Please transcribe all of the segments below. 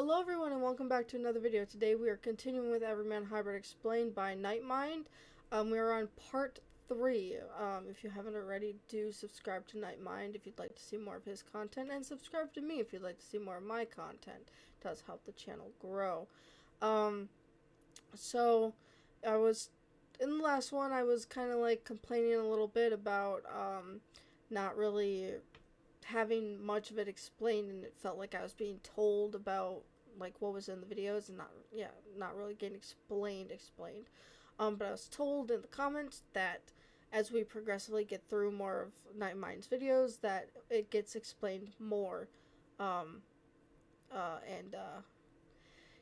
Hello everyone and welcome back to another video. Today we are continuing with Everyman Hybrid Explained by Nightmind. We are on part 3. If you haven't already, do subscribe to Nightmind if you'd like to see more of his content, and subscribe to me if you'd like to see more of my content. It does help the channel grow. So I was in the last one, I was kind of like complaining a little bit about not really having much of it explained, and it felt like I was being told about like what was in the videos and not really getting explained. But I was told in the comments that as we progressively get through more of Nightmind's videos that it gets explained more.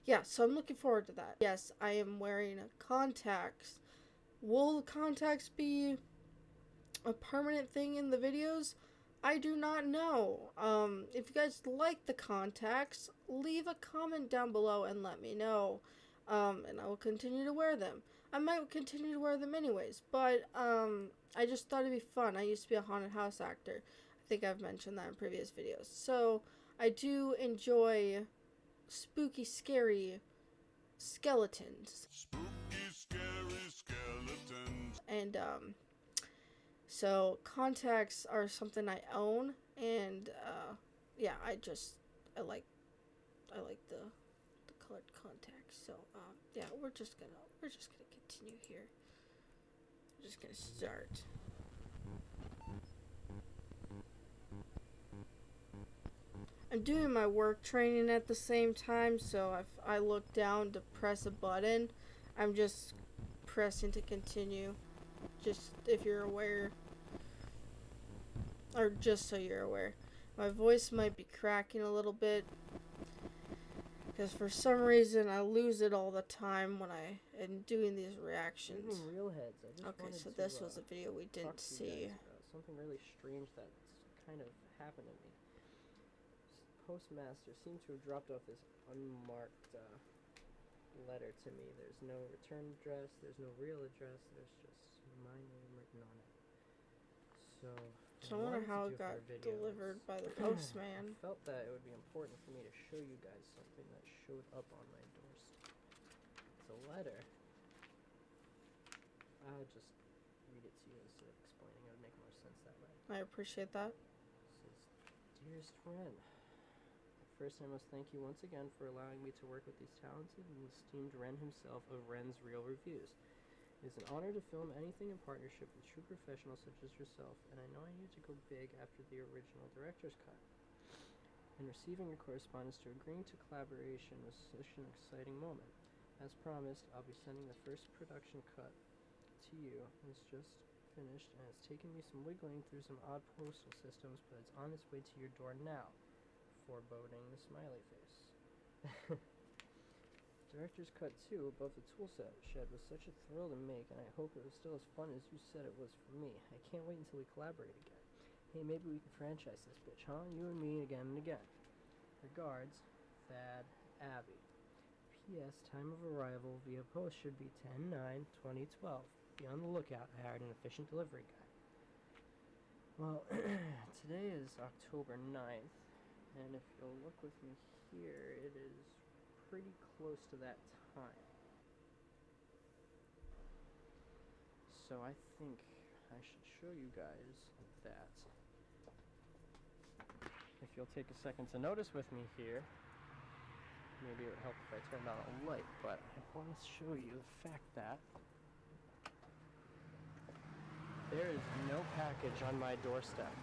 Yeah, so I'm looking forward to that. Yes, I am wearing contacts. Will the contacts be a permanent thing in the videos? I do not know. If you guys like the contacts, leave a comment down below and let me know. And I will continue to wear them. I might continue to wear them anyways, but I just thought it'd be fun. I used to be a haunted house actor. I think I've mentioned that in previous videos. So I do enjoy spooky, scary skeletons. Spooky, scary skeletons. And so contacts are something I own, and yeah, I like the colored contacts. So yeah, we're just gonna continue here. I'm just gonna start. I'm doing my work training at the same time, so if I look down to press a button, I'm just pressing to continue. Just if you're aware, or just so you're aware. My voice might be cracking a little bit because for some reason I lose it all the time when I am doing these reactions. Real heads. I just Okay, so this was a video we didn't see. Something really strange that's kind of happened to me. Postmaster seemed to have dropped off this unmarked letter to me. There's no return address, there's no real address, there's just my name written on it. So I wonder how it got delivered by the postman. I felt that it would be important for me to show you guys something that showed up on my doorstep. It's a letter. I'll just read it to you instead of explaining. It would make more sense that way. I appreciate that. It says, "Dearest friend, first, I must thank you once again for allowing me to work with these talented and esteemed Ren himself of Ren's Real Reviews. It is an honor to film anything in partnership with true professionals such as yourself, and I know I need to go big after the original director's cut. And receiving your correspondence to agreeing to collaboration was such an exciting moment. As promised, I'll be sending the first production cut to you. It's just finished, and it's taken me some wiggling through some odd postal systems, but it's on its way to your door now. Foreboding the smiley face." Director's Cut 2 above the tool shed was such a thrill to make, and I hope it was still as fun as you said it was for me. I can't wait until we collaborate again. Hey, maybe we can franchise this bitch, huh? You and me again and again. Regards, Thad Abbey. P.S. Time of arrival via post should be 10/9/2012. Be on the lookout. I hired an efficient delivery guy. Well, today is October 9th. And if you'll look with me here, it is pretty close to that time. So I think I should show you guys that. If you'll take a second to notice with me here, maybe it would help if I turned on a light, but I want to show you the fact that there is no package on my doorstep.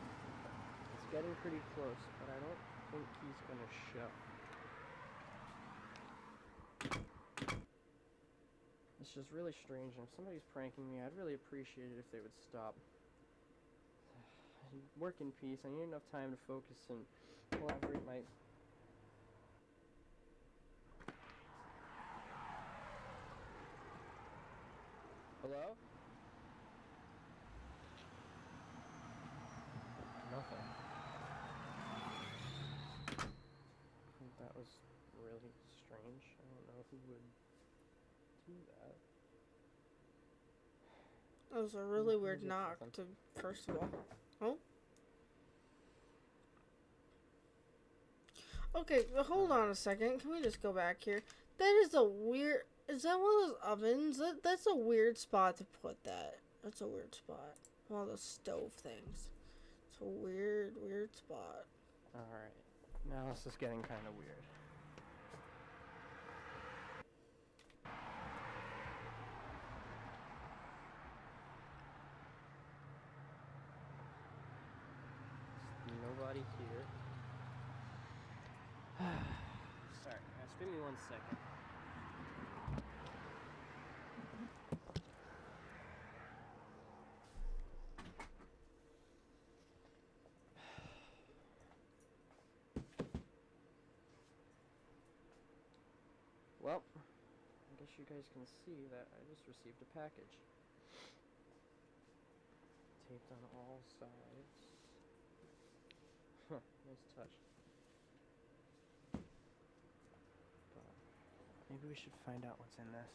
It's getting pretty close, but I don't think he's gonna show. It's just really strange, and if somebody's pranking me, I'd really appreciate it if they would stop. I work in peace. I need enough time to focus and collaborate my... Hello? Nothing. That was really strange. I don't know who would do that. That was a really weird knock, first of all. Oh? Okay, well, hold on a second. Can we just go back here? That is a weird... Is that one of those ovens? That's a weird spot to put that. That's a weird spot. One of those stove things. It's a weird, weird spot. Alright. Now this is getting kind of weird. There's nobody here. Sorry, guys. Give me 1 second. Well, I guess you guys can see that I just received a package. Taped on all sides. Huh, nice touch. But maybe we should find out what's in this.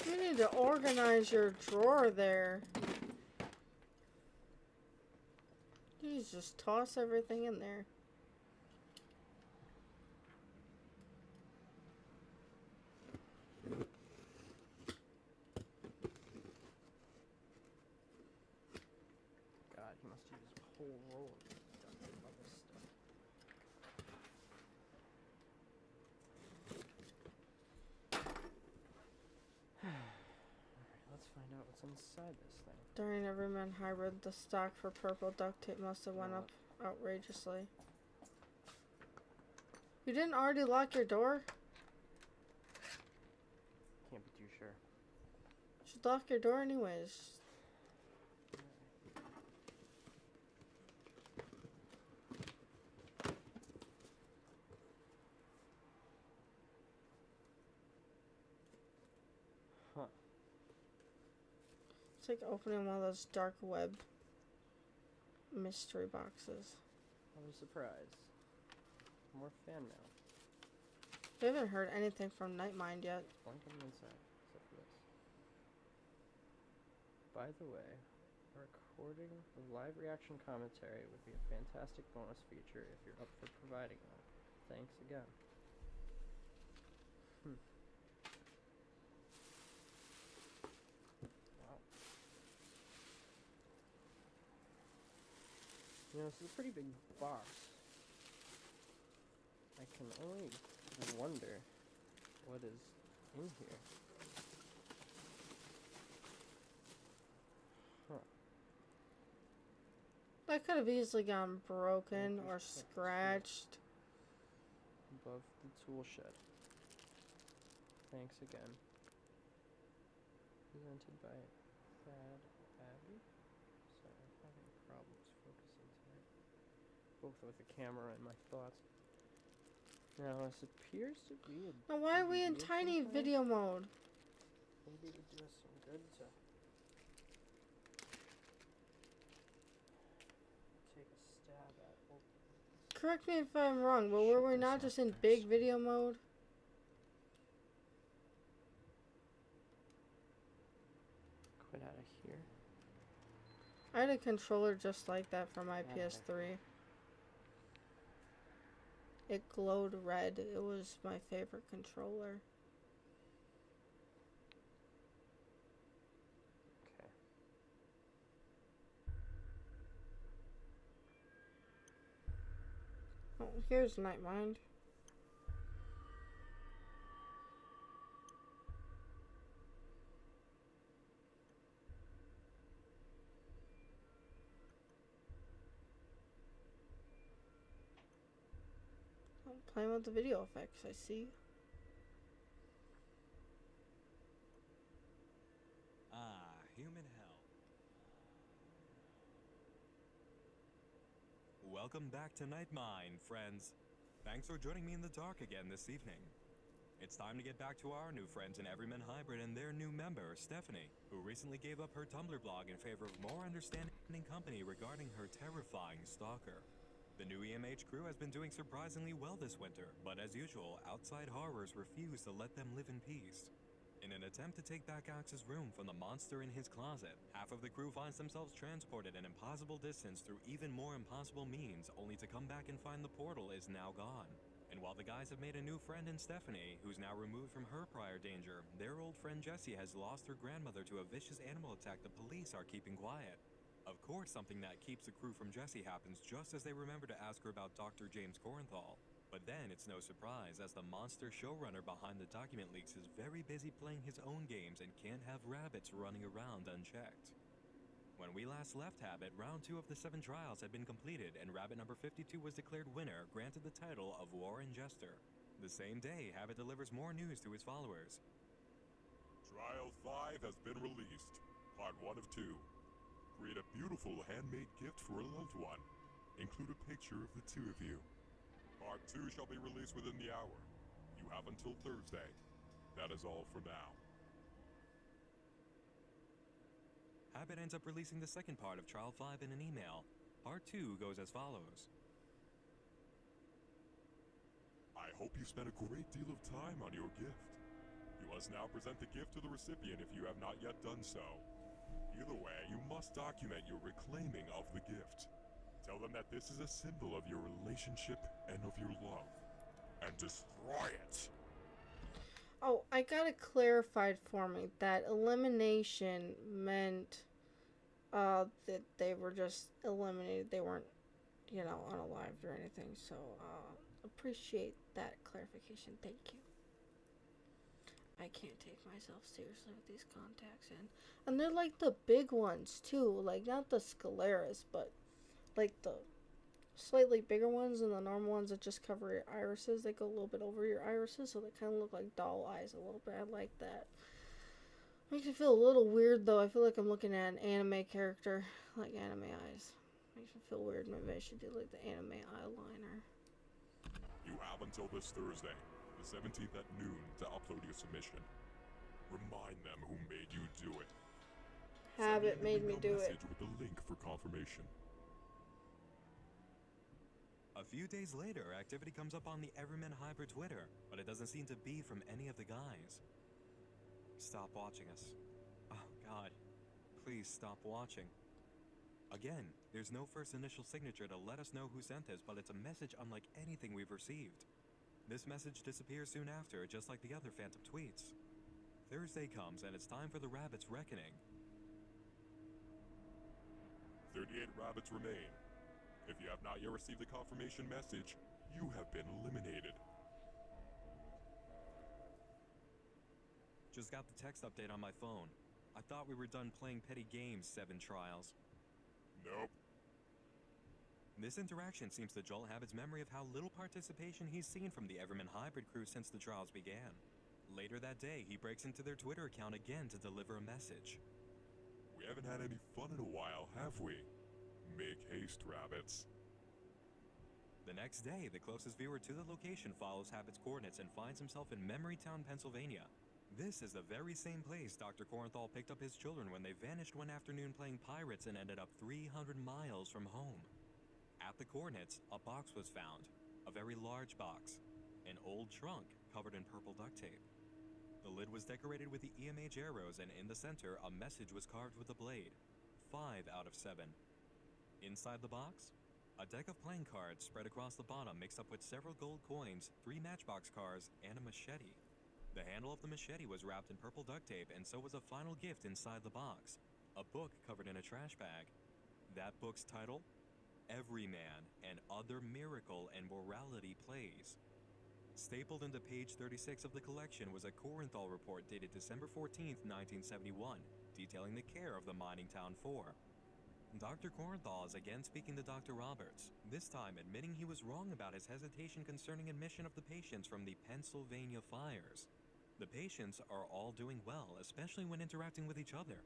You need to organize your drawer there. You just toss everything in there. God, he must use a whole roll of duct tape on this stuff. Alright, let's find out what's inside this thing. During Everyman Hybrid, the stock for purple duct tape must have went up outrageously. You didn't already lock your door? Can't be too sure. You should lock your door anyways. Huh. It's like opening one of those dark web mystery boxes. What a surprise. More fan mail. We haven't heard anything from Nightmind yet. Blank on the inside, except for this. By the way, a recording of live reaction commentary would be a fantastic bonus feature if you're up for providing one. Thanks again. Wow. You know, this is a pretty big box. I can only wonder what is in here. Huh. That could have easily gotten broken or scratched. Above the tool shed. Thanks again. Presented by Thad Abbey. Sorry, I'm having problems focusing tonight. Both with the camera and my thoughts. Now, this appears to be a Now, why are we in DVD of tiny some kind. video mode? Maybe it would do us some good to take a stab at opening this. Correct me if I'm wrong, but were we not just in big video mode? Quit out of here. I had a controller just like that for my PS3. It glowed red. It was my favorite controller. Okay. Oh, here's Nightmind. Playing with the video effects, I see. Human hell. Welcome back to Nightmind, friends. Thanks for joining me in the dark again this evening. It's time to get back to our new friends in EverymanHYBRID and their new member, Stephanie, who recently gave up her Tumblr blog in favor of more understanding company regarding her terrifying stalker. The new EMH crew has been doing surprisingly well this winter, but as usual, outside horrors refuse to let them live in peace. In an attempt to take back Axe's room from the monster in his closet, half of the crew finds themselves transported an impossible distance through even more impossible means, only to come back and find the portal is now gone. And while the guys have made a new friend in Stephanie, who's now removed from her prior danger, their old friend Jessie has lost her grandmother to a vicious animal attack the police are keeping quiet. Of course, something that keeps the crew from Jessie happens just as they remember to ask her about Dr. James Corenthal. But then it's no surprise, as the monster showrunner behind the document leaks is very busy playing his own games and can't have rabbits running around unchecked. When we last left Habit, round 2 of the 7 trials had been completed, and rabbit number 52 was declared winner, granted the title of Warren Jester. The same day, Habit delivers more news to his followers. Trial 5 has been released. Part 1 of 2. Create a beautiful handmade gift for a loved one. Include a picture of the two of you. Part 2 shall be released within the hour. You have until Thursday. That is all for now. Habit ends up releasing the second part of Trial 5 in an email. Part 2 goes as follows. I hope you spent a great deal of time on your gift. You must now present the gift to the recipient if you have not yet done so. Either way, you must document your reclaiming of the gift. Tell them that this is a symbol of your relationship and of your love. And destroy it! Oh, I got it clarified for me that elimination meant that they were just eliminated. They weren't, unalived or anything. So, appreciate that clarification. Thank you. I can't take myself seriously with these contacts in. And they're like the big ones, too. Like, not the scleras, but like the slightly bigger ones and the normal ones that just cover your irises. They go a little bit over your irises, so they kind of look like doll eyes a little bit. I like that. Makes me feel a little weird, though. I feel like I'm looking at an anime character, like anime eyes. Makes me feel weird. Maybe I should do like the anime eyeliner. You have until this Thursday, the 17th at noon, to upload your submission. Remind them who made you do it. Habit made me do it. Message with the link for confirmation. A few days later, activity comes up on the EverymanHYBRID Twitter, but it doesn't seem to be from any of the guys. Stop watching us. Oh god. Please stop watching. Again, there's no first initial signature to let us know who sent this, but it's a message unlike anything we've received. This message disappears soon after, just like the other phantom tweets. Thursday comes, and it's time for the rabbit's reckoning. 38 rabbits remain. If you have not yet received the confirmation message, you have been eliminated. Just got the text update on my phone. I thought we were done playing petty games, 7 trials. Nope. This interaction seems to jolt Habit's memory of how little participation he's seen from the EverymanHYBRID crew since the trials began. Later that day, he breaks into their Twitter account again to deliver a message. We haven't had any fun in a while, have we? Make haste, rabbits. The next day, the closest viewer to the location follows Habit's coordinates and finds himself in Memorytown, Pennsylvania. This is the very same place Dr. Corenthal picked up his children when they vanished one afternoon playing pirates and ended up 300 miles from home. At the coordinates, a box was found. A very large box. An old trunk covered in purple duct tape. The lid was decorated with the EMH arrows, and in the center, a message was carved with a blade. 5 out of 7. Inside the box, a deck of playing cards spread across the bottom mixed up with several gold coins, 3 matchbox cars, and a machete. The handle of the machete was wrapped in purple duct tape, and so was a final gift inside the box. A book covered in a trash bag. That book's title? Everyman and Other Miracle and Morality Plays. Stapled into page 36 of the collection was a Corenthal report dated December 14th, 1971, detailing the care of the mining town 4. Dr. Corenthal is again speaking to Dr. Roberts, this time admitting he was wrong about his hesitation concerning admission of the patients from the Pennsylvania fires. The patients are all doing well, especially when interacting with each other.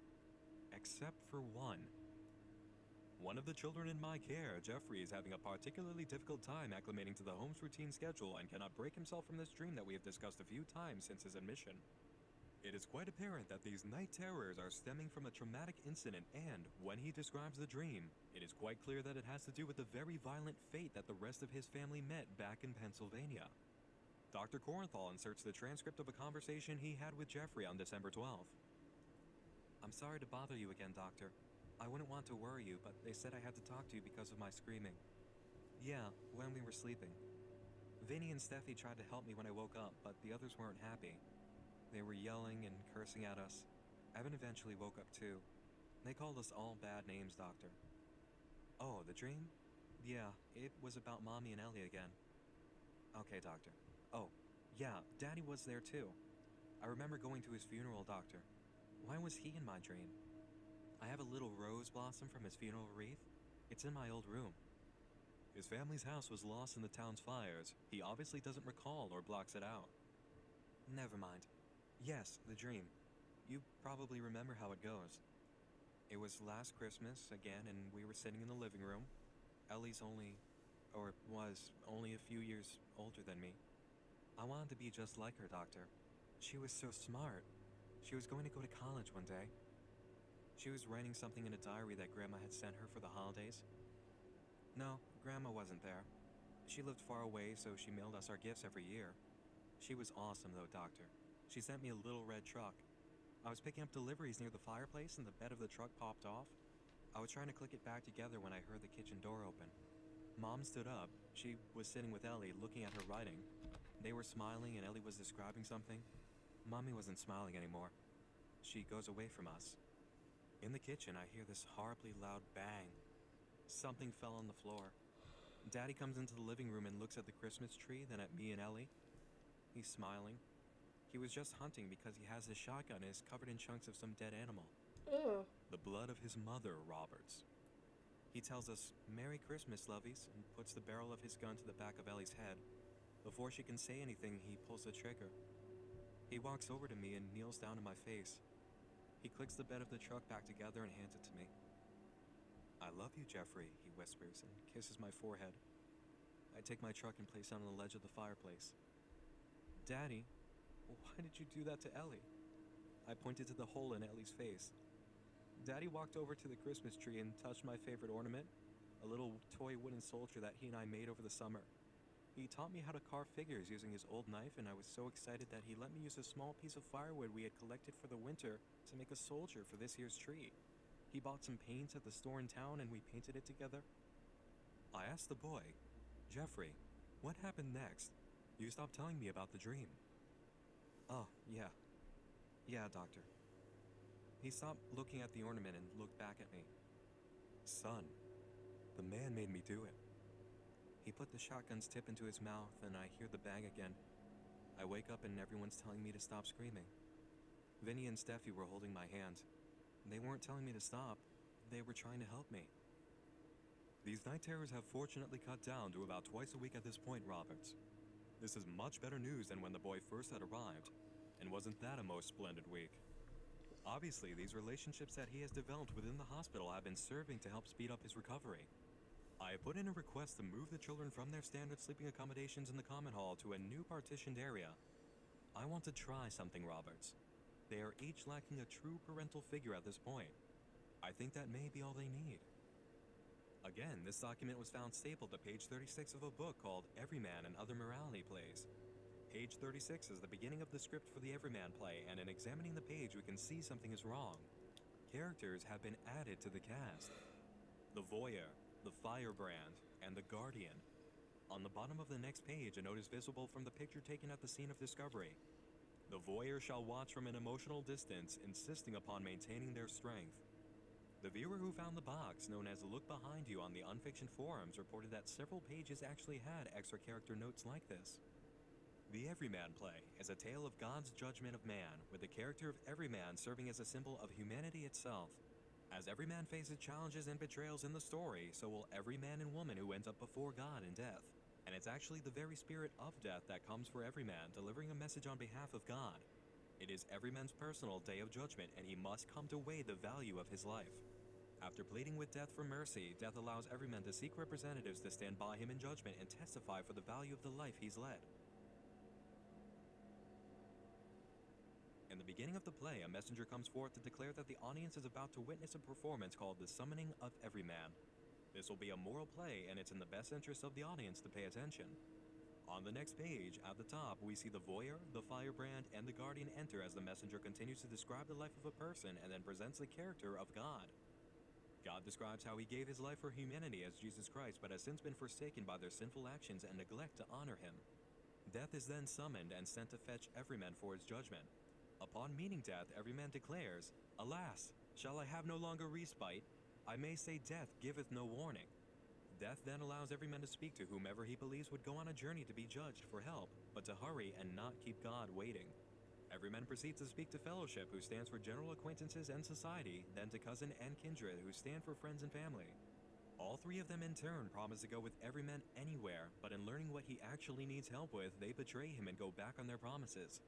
Except for one. One of the children in my care, Jeffrey, is having a particularly difficult time acclimating to the home's routine schedule and cannot break himself from this dream that we have discussed a few times since his admission. It is quite apparent that these night terrors are stemming from a traumatic incident, and, when he describes the dream, it is quite clear that it has to do with the very violent fate that the rest of his family met back in Pennsylvania. Dr. Corenthal inserts the transcript of a conversation he had with Jeffrey on December 12th. I'm sorry to bother you again, Doctor. I wouldn't want to worry you, but they said I had to talk to you because of my screaming. Yeah, when we were sleeping. Vinny and Steffi tried to help me when I woke up, but the others weren't happy. They were yelling and cursing at us. Evan eventually woke up too. They called us all bad names, Doctor. Oh, the dream? Yeah, it was about Mommy and Ellie again. Okay, Doctor. Oh, yeah, Daddy was there too. I remember going to his funeral, Doctor. Why was he in my dream? I have a little rose blossom from his funeral wreath. It's in my old room. His family's house was lost in the town's fires. He obviously doesn't recall or blocks it out. Never mind. Yes, the dream. You probably remember how it goes. It was last Christmas, again, and we were sitting in the living room. Ellie's was only a few years older than me. I wanted to be just like her, Doctor. She was so smart. She was going to go to college one day. She was writing something in a diary that Grandma had sent her for the holidays. No, Grandma wasn't there. She lived far away, so she mailed us our gifts every year. She was awesome, though, Doctor. She sent me a little red truck. I was picking up deliveries near the fireplace and the bed of the truck popped off. I was trying to click it back together when I heard the kitchen door open. Mom stood up. She was sitting with Ellie, looking at her writing. They were smiling and Ellie was describing something. Mommy wasn't smiling anymore. She goes away from us. In the kitchen, I hear this horribly loud bang. Something fell on the floor. Daddy comes into the living room and looks at the Christmas tree, then at me and Ellie. He's smiling. He was just hunting because he has his shotgun and is covered in chunks of some dead animal. Ugh. The blood of his mother, Roberts. He tells us, "Merry Christmas, lovies," and puts the barrel of his gun to the back of Ellie's head. Before she can say anything, he pulls the trigger. He walks over to me and kneels down in my face. He clicks the bed of the truck back together and hands it to me. "I love you, Jeffrey," he whispers and kisses my forehead. I take my truck and place it on the ledge of the fireplace. "Daddy, why did you do that to Ellie?" I pointed to the hole in Ellie's face. Daddy walked over to the Christmas tree and touched my favorite ornament, a little toy wooden soldier that he and I made over the summer. He taught me how to carve figures using his old knife, and I was so excited that he let me use a small piece of firewood we had collected for the winter to make a soldier for this year's tree. He bought some paint at the store in town and we painted it together. I asked the boy, "Jeffrey, what happened next? You stopped telling me about the dream." "Oh, yeah. Yeah, Doctor." He stopped looking at the ornament and looked back at me. "Son, the man made me do it." He put the shotgun's tip into his mouth and I hear the bang again. I wake up and everyone's telling me to stop screaming. Vinny and Steffi were holding my hand. They weren't telling me to stop. They were trying to help me. These night terrors have fortunately cut down to about twice a week at this point, Roberts. This is much better news than when the boy first had arrived. And wasn't that a most splendid week? Obviously, these relationships that he has developed within the hospital have been serving to help speed up his recovery. I have put in a request to move the children from their standard sleeping accommodations in the common hall to a new partitioned area. I want to try something, Roberts. They are each lacking a true parental figure at this point. I think that may be all they need. Again, this document was found stapled to page 36 of a book called Everyman and Other Morality Plays. Page 36 is the beginning of the script for the Everyman play, and in examining the page we can see something is wrong. Characters have been added to the cast. The Voyeur, the Firebrand, and the Guardian. On the bottom of the next page, a note is visible from the picture taken at the scene of discovery. The Voyeur shall watch from an emotional distance, insisting upon maintaining their strength. The viewer who found the box, known as Look Behind You on the Unfiction forums, reported that several pages actually had extra character notes like this. The Everyman play is a tale of God's judgment of man, with the character of Everyman serving as a symbol of humanity itself. As every man faces challenges and betrayals in the story, so will every man and woman who ends up before God in death. And it's actually the very spirit of death that comes for every man, delivering a message on behalf of God. It is every man's personal day of judgment, and he must come to weigh the value of his life. After pleading with death for mercy, death allows every man to seek representatives to stand by him in judgment and testify for the value of the life he's led. In the beginning of the play, a messenger comes forth to declare that the audience is about to witness a performance called The Summoning of Everyman. This will be a moral play, and it's in the best interest of the audience to pay attention. On the next page, at the top, we see the Voyeur, the Firebrand, and the Guardian enter as the messenger continues to describe the life of a person and then presents the character of God. God describes how he gave his life for humanity as Jesus Christ, but has since been forsaken by their sinful actions and neglect to honor him. Death is then summoned and sent to fetch Everyman for his judgment. Upon meeting Death, Everyman declares, "Alas, shall I have no longer respite? I may say death giveth no warning." Death then allows Everyman to speak to whomever he believes would go on a journey to be judged for help, but to hurry and not keep God waiting. Everyman proceeds to speak to Fellowship, who stands for general acquaintances and society, then to Cousin and Kindred, who stand for friends and family. All three of them in turn promise to go with Everyman anywhere, but in learning what he actually needs help with, they betray him and go back on their promises.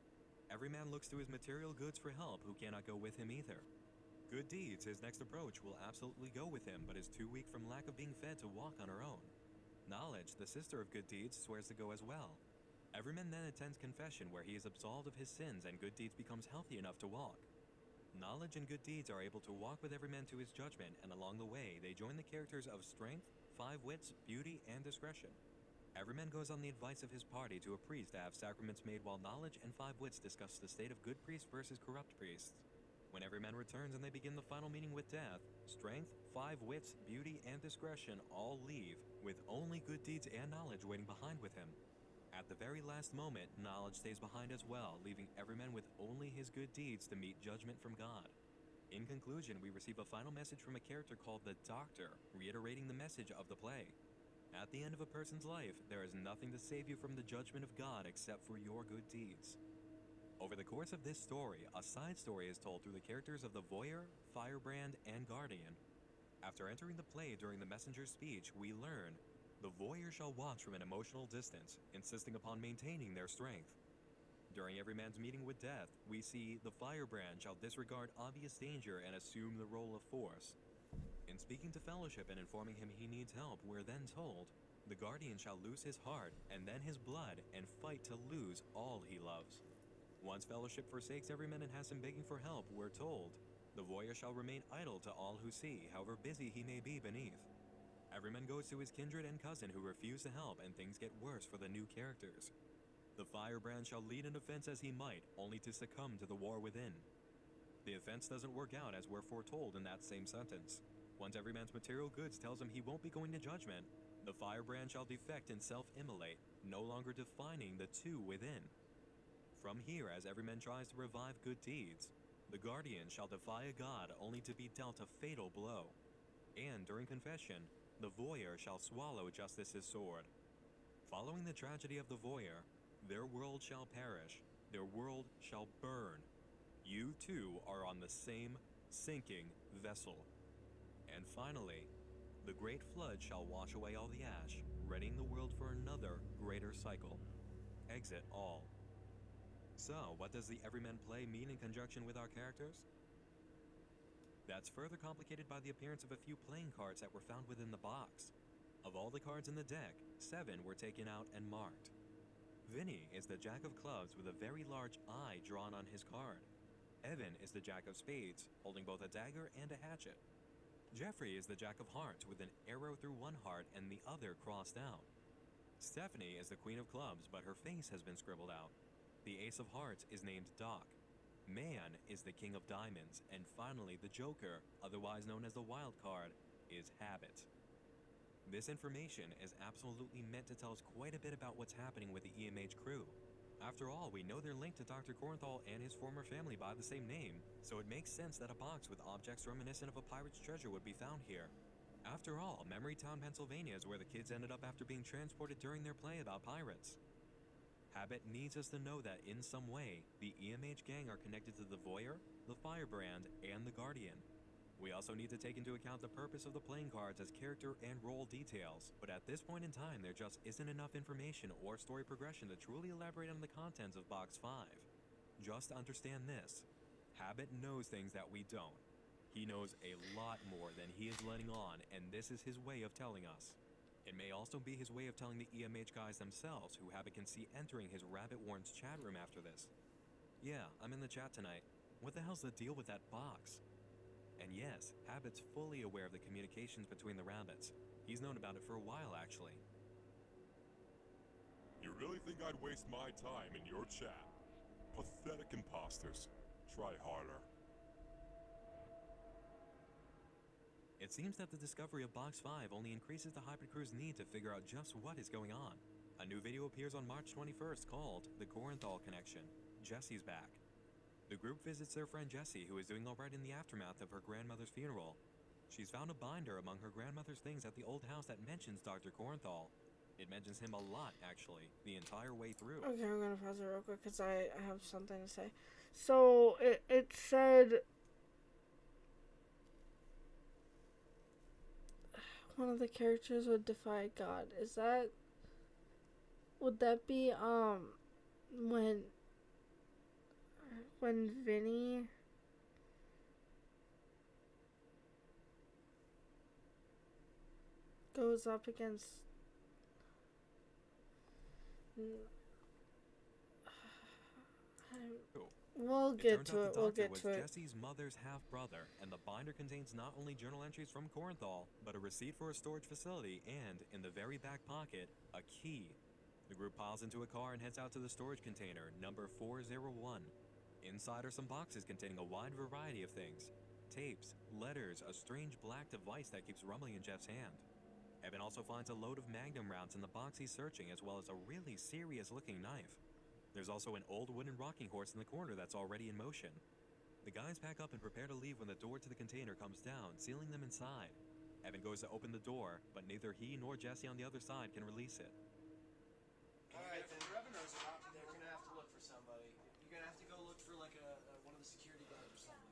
Everyman looks to his material goods for help, who cannot go with him either. Good Deeds, his next approach, will absolutely go with him, but is too weak from lack of being fed to walk on her own. Knowledge, the sister of Good Deeds, swears to go as well. Everyman then attends confession, where he is absolved of his sins and Good Deeds becomes healthy enough to walk. Knowledge and Good Deeds are able to walk with Everyman to his judgment, and along the way, they join the characters of Strength, 5 Wits, Beauty, and Discretion. Everyman goes on the advice of his party to a priest to have sacraments made, while Knowledge and 5 Wits discuss the state of good priests versus corrupt priests. When Everyman returns and they begin the final meeting with Death, Strength, 5 Wits, Beauty, and Discretion all leave, with only Good Deeds and Knowledge waiting behind with him. At the very last moment, Knowledge stays behind as well, leaving Everyman with only his good deeds to meet judgment from God. In conclusion, we receive a final message from a character called the Doctor, reiterating the message of the play. At the end of a person's life, there is nothing to save you from the judgment of God except for your good deeds. Over the course of this story, a side story is told through the characters of the Voyeur, Firebrand, and Guardian. After entering the play during the messenger's speech, we learn the Voyeur shall watch from an emotional distance, insisting upon maintaining their strength. During Everyman's meeting with Death, we see the Firebrand shall disregard obvious danger and assume the role of force. In speaking to Fellowship and informing him he needs help, we're then told the Guardian shall lose his heart and then his blood and fight to lose all he loves. Once Fellowship forsakes Everyman and has him begging for help, we're told the Voyeur shall remain idle to all who see, however busy he may be beneath. Everyman goes to his kindred and cousin, who refuse to help, and things get worse for the new characters. The Firebrand shall lead an offense as he might, only to succumb to the war within. The offense doesn't work out as we're foretold in that same sentence. Once Everyman's material goods tells him he won't be going to judgment, the Firebrand shall defect and self-immolate, no longer defining the two within. From here, as Everyman tries to revive good deeds, the Guardian shall defy a god only to be dealt a fatal blow. And during confession, the Voyeur shall swallow Justice's sword. Following the tragedy of the Voyeur, their world shall perish, their world shall burn. You too are on the same sinking vessel. And finally, the great flood shall wash away all the ash, readying the world for another greater cycle. Exit all. So, what does the Everyman play mean in conjunction with our characters? That's further complicated by the appearance of a few playing cards that were found within the box. Of all the cards in the deck, 7 were taken out and marked. Vinny is the Jack of Clubs with a very large eye drawn on his card. Evan is the Jack of Spades, holding both a dagger and a hatchet. Jeffrey is the Jack of Hearts with an arrow through one heart and the other crossed out. Stephanie is the Queen of Clubs, but her face has been scribbled out. The Ace of Hearts is named Doc. Man is the King of Diamonds, and finally the Joker, otherwise known as the Wild Card, is Habit. This information is absolutely meant to tell us quite a bit about what's happening with the EMH crew. After all, we know they're linked to Dr. Cornthal and his former family by the same name, so it makes sense that a box with objects reminiscent of a pirate's treasure would be found here. After all, Memory Town, Pennsylvania is where the kids ended up after being transported during their play about pirates. Habit needs us to know that in some way, the EMH gang are connected to the Voyeur, the Firebrand, and the Guardian. We also need to take into account the purpose of the playing cards as character and role details, but at this point in time there just isn't enough information or story progression to truly elaborate on the contents of Box 5. Just understand this, Habit knows things that we don't. He knows a lot more than he is letting on, and this is his way of telling us. It may also be his way of telling the EMH guys themselves, who Habit can see entering his Rabbit Warren's chat room after this. Yeah, I'm in the chat tonight. What the hell's the deal with that box? And yes, Habit's fully aware of the communications between the rabbits. He's known about it for a while, actually. You really think I'd waste my time in your chat? Pathetic imposters. Try harder. It seems that the discovery of Box 5 only increases the Hybrid crew's need to figure out just what is going on. A new video appears on March 21st called The Corenthal Connection. Jesse's back. The group visits their friend Jessie, who is doing alright in the aftermath of her grandmother's funeral. She's found a binder among her grandmother's things at the old house that mentions Dr. Corenthal. It mentions him a lot, actually, the entire way through. Okay, I'm gonna pause it real quick because I have something to say. So it said one of the characters would defy God. Would that be when Vinny goes up against we'll get to it. We'll get to it. Jesse's mother's half-brother, and the binder contains not only journal entries from Corenthal, but a receipt for a storage facility and, in the very back pocket, a key. The group piles into a car and heads out to the storage container, number 401. Inside are some boxes containing a wide variety of things. Tapes, letters, a strange black device that keeps rumbling in Jeff's hand. Evan also finds a load of Magnum rounds in the box he's searching, as well as a really serious-looking knife. There's also an old wooden rocking horse in the corner that's already in motion. The guys pack up and prepare to leave when the door to the container comes down, sealing them inside. Evan goes to open the door, but neither he nor Jesse on the other side can release it. Alright, then Revan knows about it. They're gonna have to look for somebody. You're gonna have to go look for like one of the security guards or something.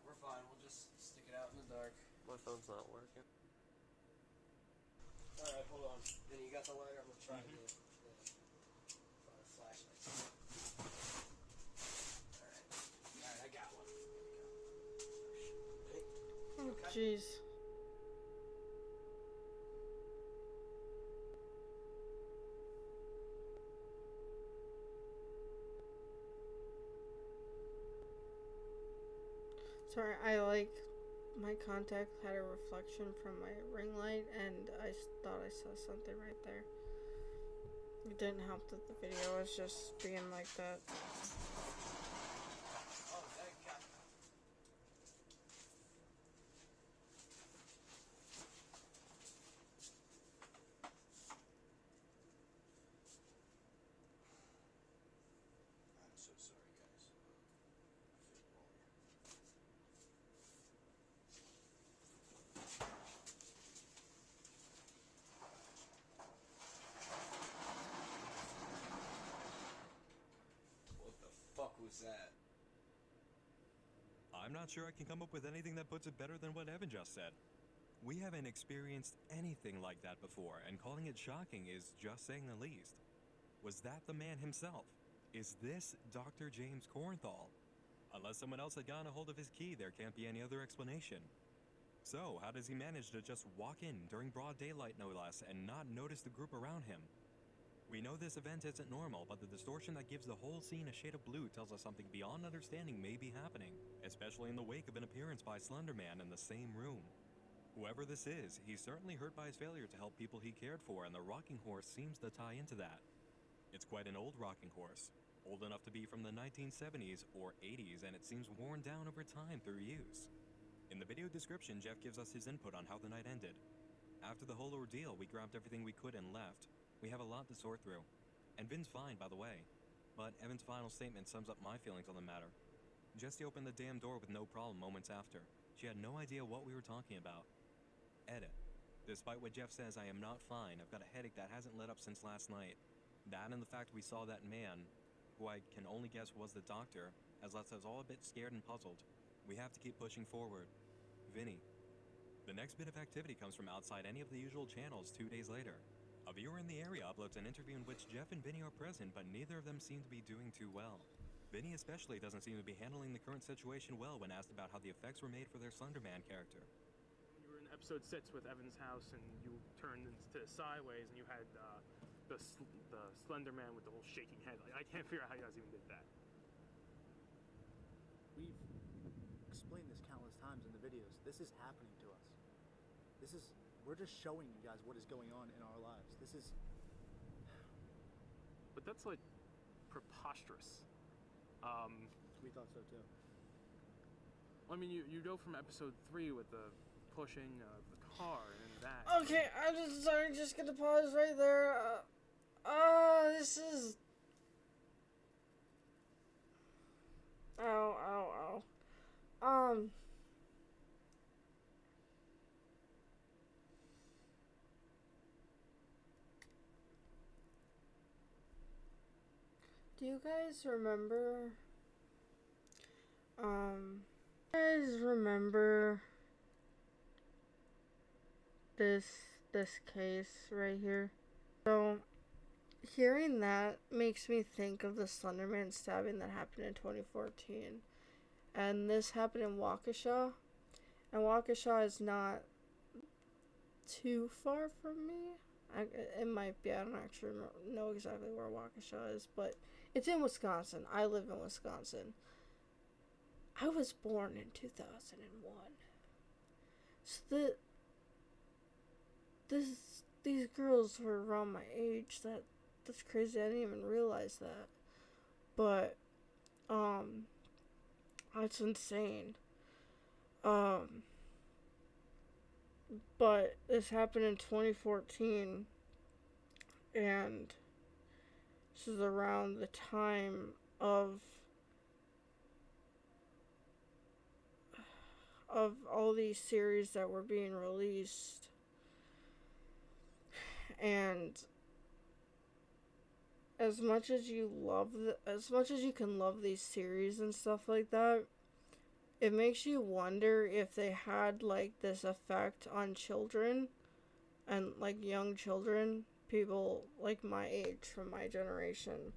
We're fine, we'll just stick it out in the dark. My phone's not working. Alright, hold on. Then you got the lighter, I'm gonna try the flashlight. Alright, I got one. Oh, jeez. Sorry, my contact had a reflection from my ring light, and I thought I saw something right there. It didn't help that the video was just being like that. Oh, thank God. I'm so sorry, guys. I feel wrong. What the fuck was that? I'm not sure I can come up with anything that puts it better than what Evan just said. We haven't experienced anything like that before, and calling it shocking is just saying the least. Was that the man himself? Is this Dr. James Corenthal? Unless someone else had gotten a hold of his key, there can't be any other explanation. So, how does he manage to just walk in during broad daylight, no less, and not notice the group around him? We know this event isn't normal, but the distortion that gives the whole scene a shade of blue tells us something beyond understanding may be happening, especially in the wake of an appearance by Slender Man in the same room. Whoever this is, he's certainly hurt by his failure to help people he cared for, and the rocking horse seems to tie into that. It's quite an old rocking horse, old enough to be from the 1970s or 80s, and it seems worn down over time through use. In the video description, Jeff gives us his input on how the night ended. After the whole ordeal, we grabbed everything we could and left. We have a lot to sort through. And Vin's fine, by the way. But Evan's final statement sums up my feelings on the matter. Jessie opened the damn door with no problem moments after. She had no idea what we were talking about. Edit. Despite what Jeff says, I am not fine. I've got a headache that hasn't let up since last night. That and the fact we saw that man, who I can only guess was the doctor, has left us all a bit scared and puzzled. We have to keep pushing forward. Vinny. The next bit of activity comes from outside any of the usual channels 2 days later. A viewer in the area uploads an interview in which Jeff and Vinny are present, but neither of them seem to be doing too well. Vinny especially doesn't seem to be handling the current situation well when asked about how the effects were made for their Slender Man character. You were in episode 6 with Evan's house, and you turned into sideways, and you had the Slender Man with the whole shaking head. Like, I can't figure out how you guys even did that. We've explained this countless times in the videos. This is happening to us. We're just showing you guys what is going on in our lives. that's like preposterous. We thought so too. I mean, you go from episode 3 with the pushing of the car and that. Okay, I'm just sorry, just gonna pause right there. This is... Ow. Do you guys remember, this case right here? So, hearing that makes me think of the Slenderman stabbing that happened in 2014. And this happened in Waukesha. And Waukesha is not too far from me. It might be. I don't actually know exactly where Waukesha is, but it's in Wisconsin. I live in Wisconsin. I was born in 2001. So these girls were around my age. That's crazy. I didn't even realize that. But that's insane. But this happened in 2014, and this is around the time of all these series that were being released. And as much as you can love these series and stuff like that, it makes you wonder if they had like this effect on children and like young children, people like my age, from my generation,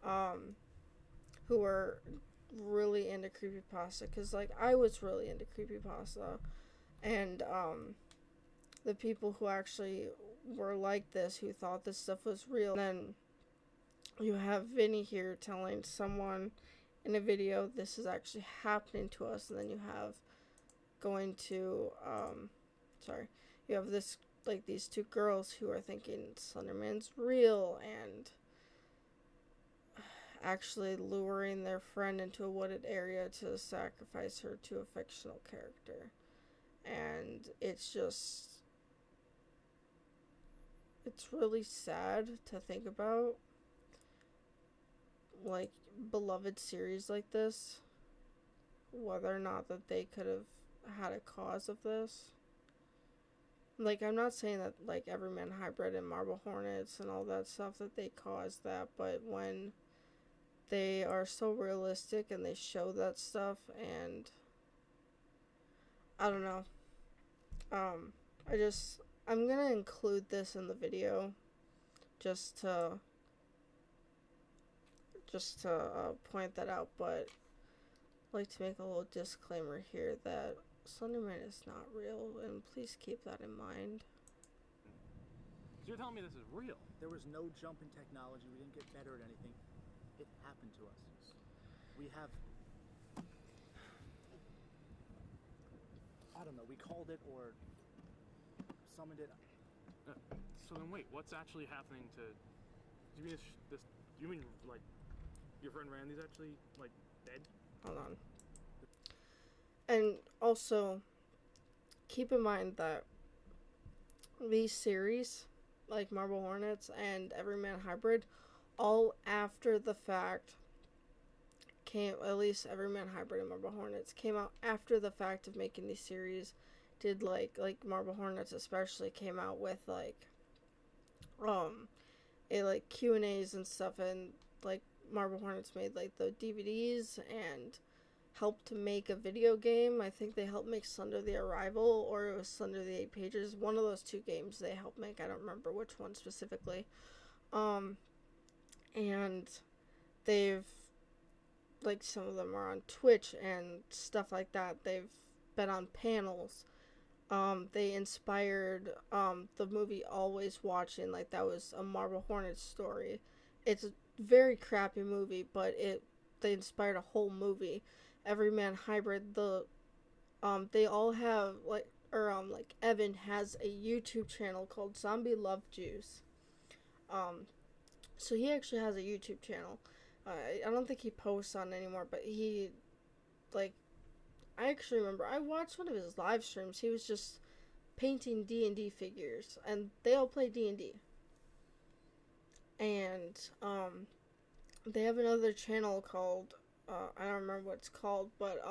who were really into creepypasta, because like I was really into creepypasta, and the people who actually were like this, who thought this stuff was real. And then you have Vinny here telling someone in a video this is actually happening to us, and then you have you have this, like, these two girls who are thinking Slenderman's real and actually luring their friend into a wooded area to sacrifice her to a fictional character. And it's really sad to think about, like, beloved series like this, whether or not that they could have had a cause of this. Like, I'm not saying that, like, EverymanHYBRID and Marble Hornets and all that stuff, that they caused that, but when they are so realistic and they show that stuff, and I don't know. I'm gonna include this in the video just to point that out, but I'd like to make a little disclaimer here that Slenderman is not real, and please keep that in mind. So you're telling me this is real? There was no jump in technology. We didn't get better at anything. It happened to us. We have... I don't know. We called it or summoned it. So then wait, what's actually happening to... Do you mean this... Do you mean, like, your friend Randy's actually, like, dead? Hold on. And also, keep in mind that these series, like Marble Hornets and EverymanHYBRID, all after the fact came, at least EverymanHYBRID and Marble Hornets came out after the fact of making these series. Did like Marble Hornets especially came out with like Q&As and stuff, and like Marble Hornets made like the DVDs and helped to make a video game. I think they helped make Slender the Arrival, or it was Slender the 8 Pages. One of those two games they helped make. I don't remember which one specifically. And they've, like, some of them are on Twitch and stuff like that. They've been on panels. They inspired the movie Always Watching. Like, that was a Marble Hornets story. It's a very crappy movie, but they inspired a whole movie. EverymanHYBRID, they all have, like Evan has a YouTube channel called Zombie Love Juice. So he actually has a YouTube channel. I don't think he posts on it anymore, but he, like, I actually remember I watched one of his live streams. He was just painting D&D figures, and they all play D&D. And they have another channel called I don't remember what it's called, but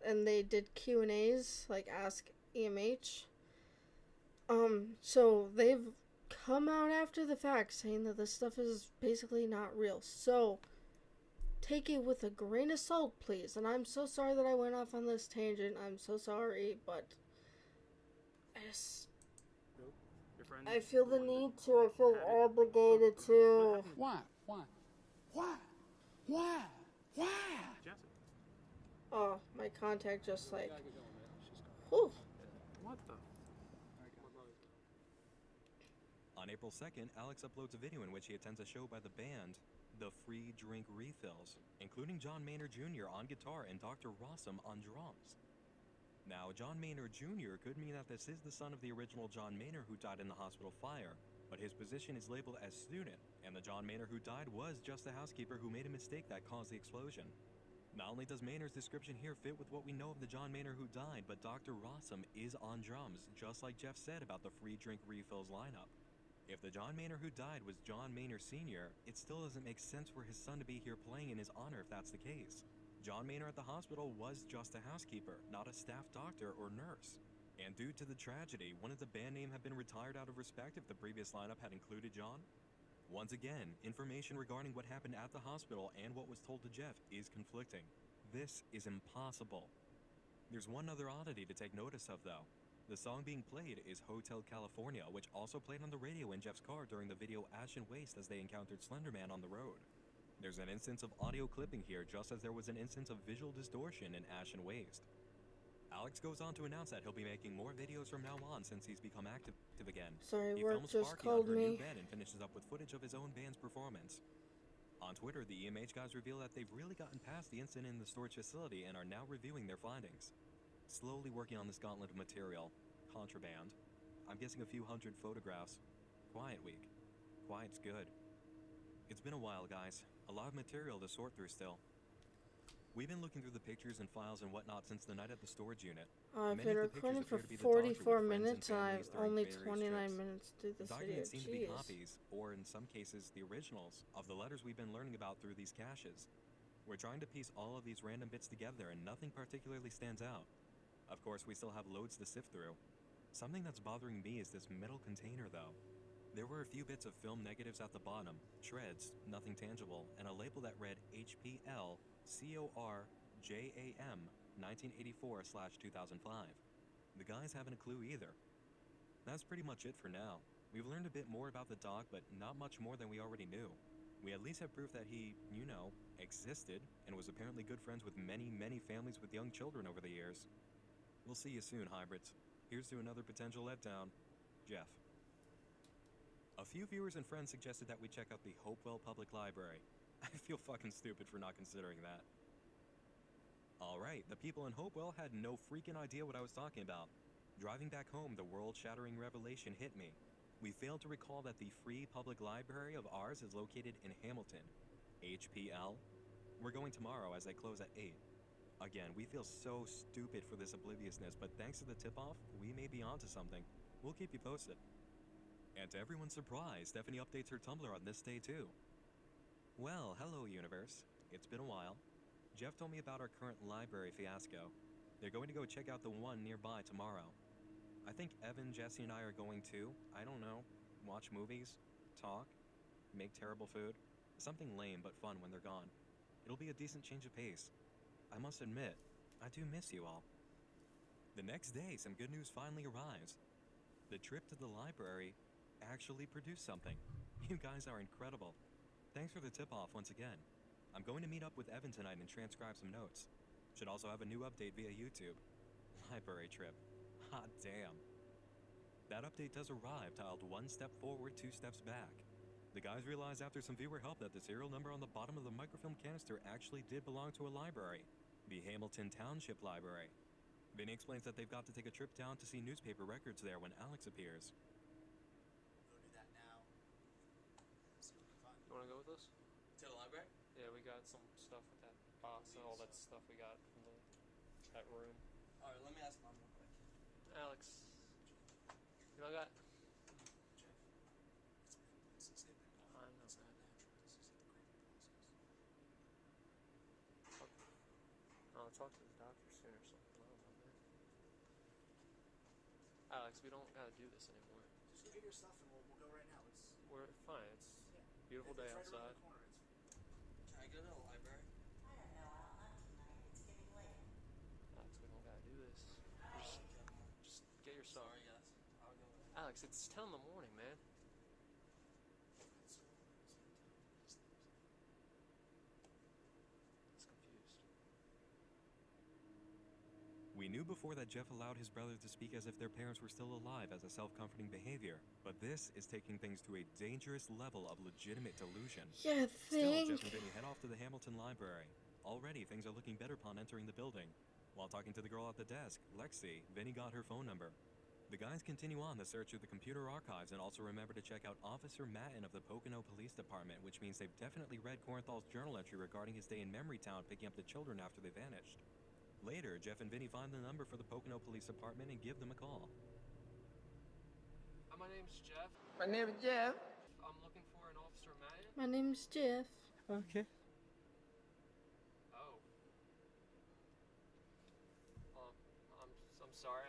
and they did Q&As, like Ask EMH. So they've come out after the fact saying that this stuff is basically not real. So take it with a grain of salt, please. And I'm so sorry that I went off on this tangent. I'm so sorry, but Your friend? I feel the need to. I feel obligated to. Why? Why? Why? Why? Why? Jesse. Oh, my contact just like. Gotta get going, man. She's gone. Whew. What the? On April 2nd, Alex uploads a video in which he attends a show by the band The Free Drink Refills, including John Maynard Jr. on guitar and Dr. Rossum on drums. Now, John Maynard Jr. could mean that this is the son of the original John Maynard who died in the hospital fire, but his position is labeled as student, and the John Maynard who died was just the housekeeper who made a mistake that caused the explosion. Not only does Maynard's description here fit with what we know of the John Maynard who died, but Dr. Rossum is on drums, just like Jeff said about the Free Drink Refills lineup. If the John Maynard who died was John Maynard Sr., it still doesn't make sense for his son to be here playing in his honor if that's the case. John Maynard at the hospital was just a housekeeper, not a staff doctor or nurse. And due to the tragedy, wouldn't the band name have been retired out of respect if the previous lineup had included John? Once again, information regarding what happened at the hospital and what was told to Jeff is conflicting. This is impossible. There's one other oddity to take notice of though. The song being played is Hotel California, which also played on the radio in Jeff's car during the video Ash and Waste as they encountered Slender Man on the road. There's an instance of audio clipping here, just as there was an instance of visual distortion in Ash and Waste. Alex goes on to announce that he'll be making more videos from now on since he's become active again. Sorry, He work films just parking called on her me. new bed and finishes up with footage of his own band's performance. On Twitter, the EMH guys reveal that they've really gotten past the incident in the storage facility and are now reviewing their findings. Slowly working on this gauntlet of material. Contraband. I'm guessing a few hundred photographs. Quiet week. Quiet's good. It's been a while, guys. A lot of material to sort through still. We've been looking through the pictures and files and whatnot since the night at the storage unit. I've Many been of the recording pictures for appear to be the doctor with 44 friends and minutes and I've families during only various 29 trips. minutes to do The this video. documents seem to be Jeez. copies, or in some cases, the originals, of the letters we've been learning about through these caches. We're trying to piece all of these random bits together and nothing particularly stands out. Of course, we still have loads to sift through. Something that's bothering me is this metal container, though. There were a few bits of film negatives at the bottom, shreds, nothing tangible, and a label that read HPL CORJAM 1984/2005. The guys haven't a clue either. That's pretty much it for now. We've learned a bit more about the dog, but not much more than we already knew. We at least have proof that he, existed, and was apparently good friends with many, many families with young children over the years. We'll see you soon, hybrids. Here's to another potential letdown. Jeff. A few viewers and friends suggested that we check out the Hopewell Public Library. I feel fucking stupid for not considering that. Alright, the people in Hopewell had no freaking idea what I was talking about. Driving back home, the world-shattering revelation hit me. We failed to recall that the free public library of ours is located in Hamilton. HPL? We're going tomorrow as they close at 8. Again, we feel so stupid for this obliviousness, but thanks to the tip-off, we may be onto something. We'll keep you posted. And to everyone's surprise, Stephanie updates her Tumblr on this day too. Well, hello universe. It's been a while. Jeff told me about our current library fiasco. They're going to go check out the one nearby tomorrow. I think Evan, Jesse, and I are going to, I don't know, watch movies, talk, make terrible food. Something lame but fun when they're gone. It'll be a decent change of pace. I must admit, I do miss you all. The next day, some good news finally arrives. The trip to the library actually produced something. You guys are incredible. Thanks for the tip-off once again. I'm going to meet up with Evan tonight and transcribe some notes. Should also have a new update via YouTube. Library trip. Hot damn. That update does arrive, tiled 1 step forward, 2 steps back. The guys realized after some viewer help that the serial number on the bottom of the microfilm canister actually did belong to a library. The Hamilton Township Library. Vinny explains that they've got to take a trip down to see newspaper records there when Alex appears. Go do that now. See what we us? To the library? Yeah, we got some stuff with that box and all that stuff we got from that room. Alright, let me ask Mom real quick. Alex, you know that? I know, man. I'll talk to the doctor soon or something. I don't know, man. Alex, we don't gotta do this anymore. Just go get your stuff and we'll go right now. We're fine. It's Yeah. beautiful day It's right outside. around the corner. Can I go to the library? I don't know. I don't have tonight. It's getting late. Alex, we don't gotta do this. Just get your stuff. Sorry, guys. I'll go with it. Alex, it's 10 in the morning, man. It's confused. We knew before that Jeff allowed his brothers to speak as if their parents were still alive as a self-comforting behavior, but this is taking things to a dangerous level of legitimate delusion. Yeah, Still, Jeff and Vinny head off to the Hamilton Library. Already, things are looking better upon entering the building. While talking to the girl at the desk, Lexi, Vinny got her phone number. The guys continue on the search through the computer archives and also remember to check out Officer Matten of the Pocono Police Department, which means they've definitely read Cornthal's journal entry regarding his day in Memorytown picking up the children after they vanished. Later, Jeff and Vinny find the number for the Pocono Police Department and give them a call. My name's Jeff. My name is Jeff. I'm looking for an Officer Matten. My name's Jeff. Okay. Oh. I'm sorry.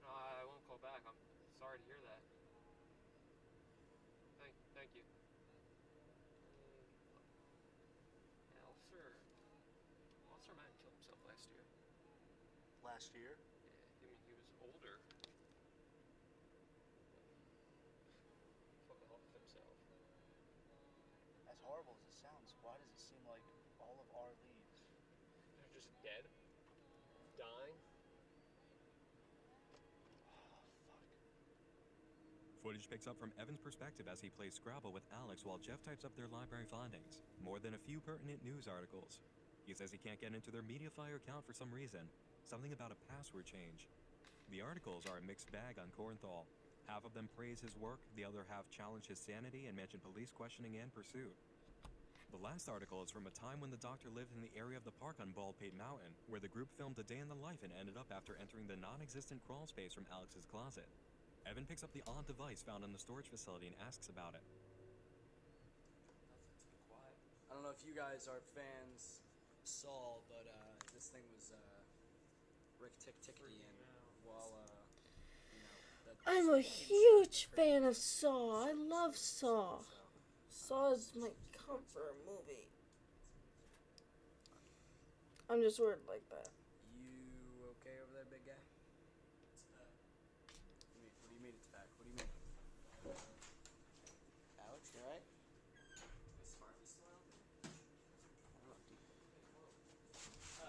No, I won't call back. I'm sorry to hear that. Thank you. Yeah, Officer Matten killed himself last year. Last year? Yeah, I mean, he was older. Fucking off himself. As horrible as it sounds, why does it seem like all of our leads? They're just dead. Dying. Footage picks up from Evan's perspective as he plays Scrabble with Alex while Jeff types up their library findings. More than a few pertinent news articles. He says he can't get into their MediaFire account for some reason. Something about a password change. The articles are a mixed bag on Cornthal. Half of them praise his work, the other half challenge his sanity and mention police questioning and pursuit. The last article is from a time when the doctor lived in the area of the park on Baldpate Mountain, where the group filmed a day in the life and ended up after entering the non-existent crawl space from Alex's closet. Evan picks up the odd device found in the storage facility and asks about it. Nothing too quiet. I don't know if you guys are fans of Saul, but this thing was Rick Tickety, and while I'm a huge fan of Saw. I love Saw. Saw is my comfort movie. I'm just weird like that. You okay over there, big guy? What do you mean it's back? What do you mean? Alex, you alright? Is Sparky still out there? I don't know, dude.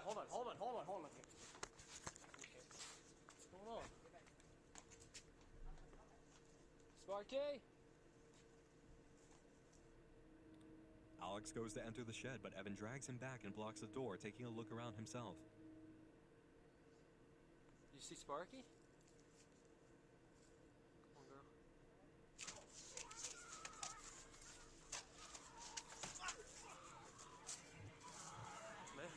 Hold on. What's going on? Sparky? Alex goes to enter the shed, but Evan drags him back and blocks the door, taking a look around himself. You see Sparky? Come on, girl. Man.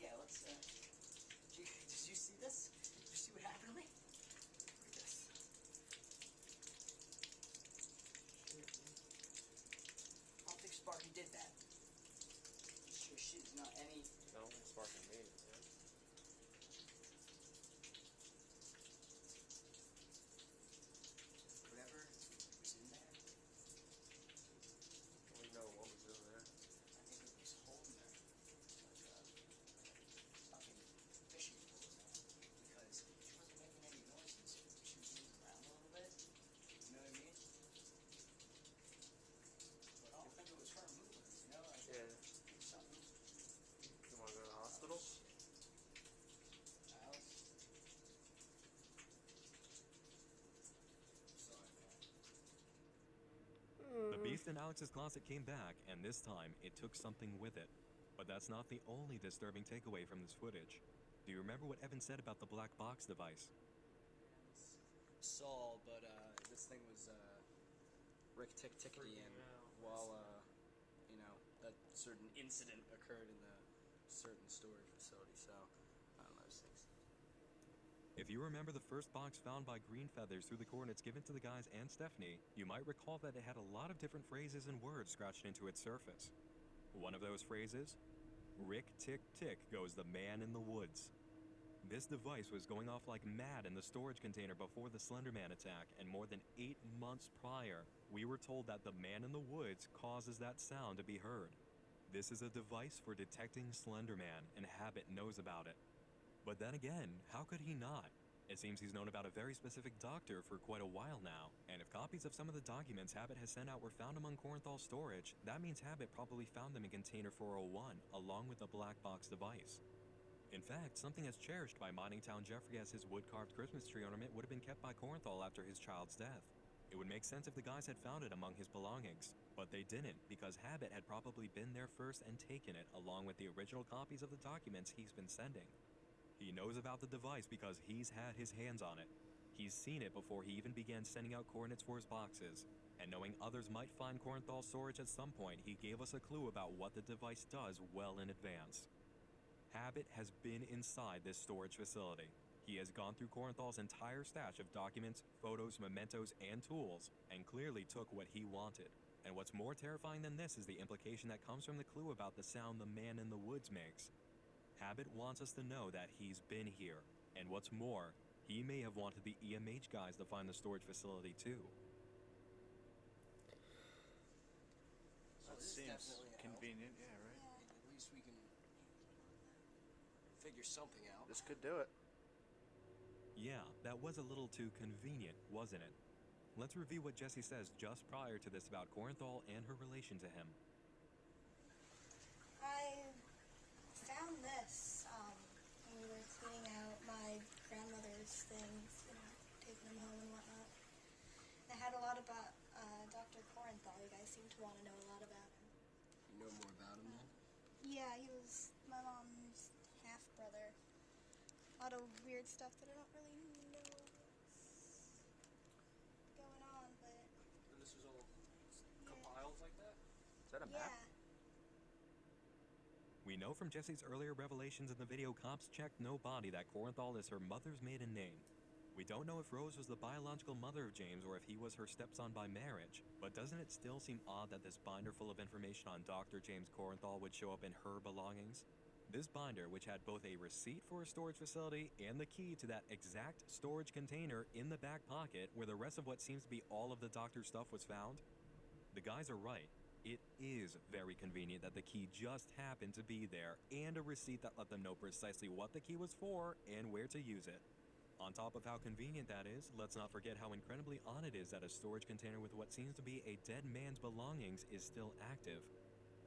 Yeah, let's did you see this? Did you see what happened to me? placed in Alex's closet came back, and this time it took something with it. But that's not the only disturbing takeaway from this footage. Do you remember what Evan said about the black box device? Saul, but this thing was Rick tickety, and while that certain incident occurred in the certain storage facility, so I don't know those things. If you remember the first box found by Green Feathers through the coordinates given to the guys and Stephanie, you might recall that it had a lot of different phrases and words scratched into its surface. One of those phrases? Rick tick tick goes the man in the woods. This device was going off like mad in the storage container before the Slender Man attack, and more than 8 months prior, we were told that the man in the woods causes that sound to be heard. This is a device for detecting Slender Man, and Habit knows about it. But then again, how could he not? It seems he's known about a very specific doctor for quite a while now, and if copies of some of the documents Habit has sent out were found among Kornthal's storage, that means Habit probably found them in Container 401, along with the black box device. In fact, something as cherished by Mining Town Jeffrey as his wood-carved Christmas tree ornament would have been kept by Kornthal after his child's death. It would make sense if the guys had found it among his belongings, but they didn't, because Habit had probably been there first and taken it, along with the original copies of the documents he's been sending. He knows about the device because he's had his hands on it. He's seen it before he even began sending out coordinates for his boxes, and knowing others might find Kornthal's storage at some point, he gave us a clue about what the device does well in advance. Habit has been inside this storage facility. He has gone through Kornthal's entire stash of documents, photos, mementos, and tools, and clearly took what he wanted. And what's more terrifying than this is the implication that comes from the clue about the sound the man in the woods makes. Habit wants us to know that he's been here, and what's more, he may have wanted the EMH guys to find the storage facility too. So That this seems definitely a help. convenient, yeah, right? At least we can figure something out. This could do it. Yeah, that was a little too convenient, wasn't it? Let's review what Jessie says just prior to this about Kornthal and her relation to him. I found this when we were cleaning out my grandmother's things, taking them home and whatnot. It had a lot about Dr. Kornthal. You guys seem to want to know a lot about him. You know more about him then? Yeah, he was my mom's half-brother. A lot of weird stuff that I don't really know what's going on, but And this was all compiled like that? Is that a map? yeah. We know from Jessie's earlier revelations in the video Cops Checked No Body that Kornthal is her mother's maiden name. We don't know if Rose was the biological mother of James or if he was her stepson by marriage, but doesn't it still seem odd that this binder full of information on Dr. James Kornthal would show up in her belongings? This binder, which had both a receipt for a storage facility and the key to that exact storage container in the back pocket where the rest of what seems to be all of the doctor's stuff was found? The guys are right. It is very convenient that the key just happened to be there, and a receipt that let them know precisely what the key was for and where to use it. On top of how convenient that is, let's not forget how incredibly odd it is that a storage container with what seems to be a dead man's belongings is still active.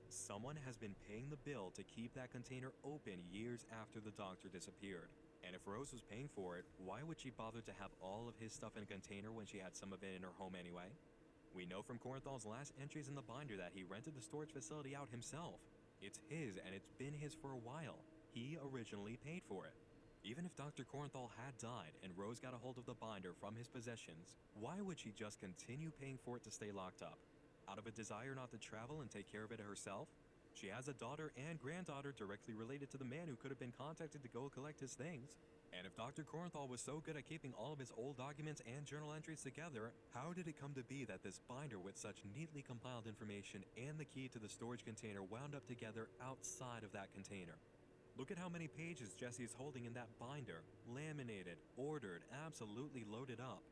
Someone has been paying the bill to keep that container open years after the doctor disappeared. And if Rose was paying for it, why would she bother to have all of his stuff in a container when she had some of it in her home anyway? We know from Kornthal's last entries in the binder that he rented the storage facility out himself. It's his, and it's been his for a while. He originally paid for it. Even if Dr. Kornthal had died and Rose got a hold of the binder from his possessions, why would she just continue paying for it to stay locked up? Out of a desire not to travel and take care of it herself? She has a daughter and granddaughter directly related to the man who could have been contacted to go collect his things. And if Dr. Kornthal was so good at keeping all of his old documents and journal entries together, how did it come to be that this binder with such neatly compiled information and the key to the storage container wound up together outside of that container? Look at how many pages Jessie is holding in that binder, laminated, ordered, absolutely loaded up.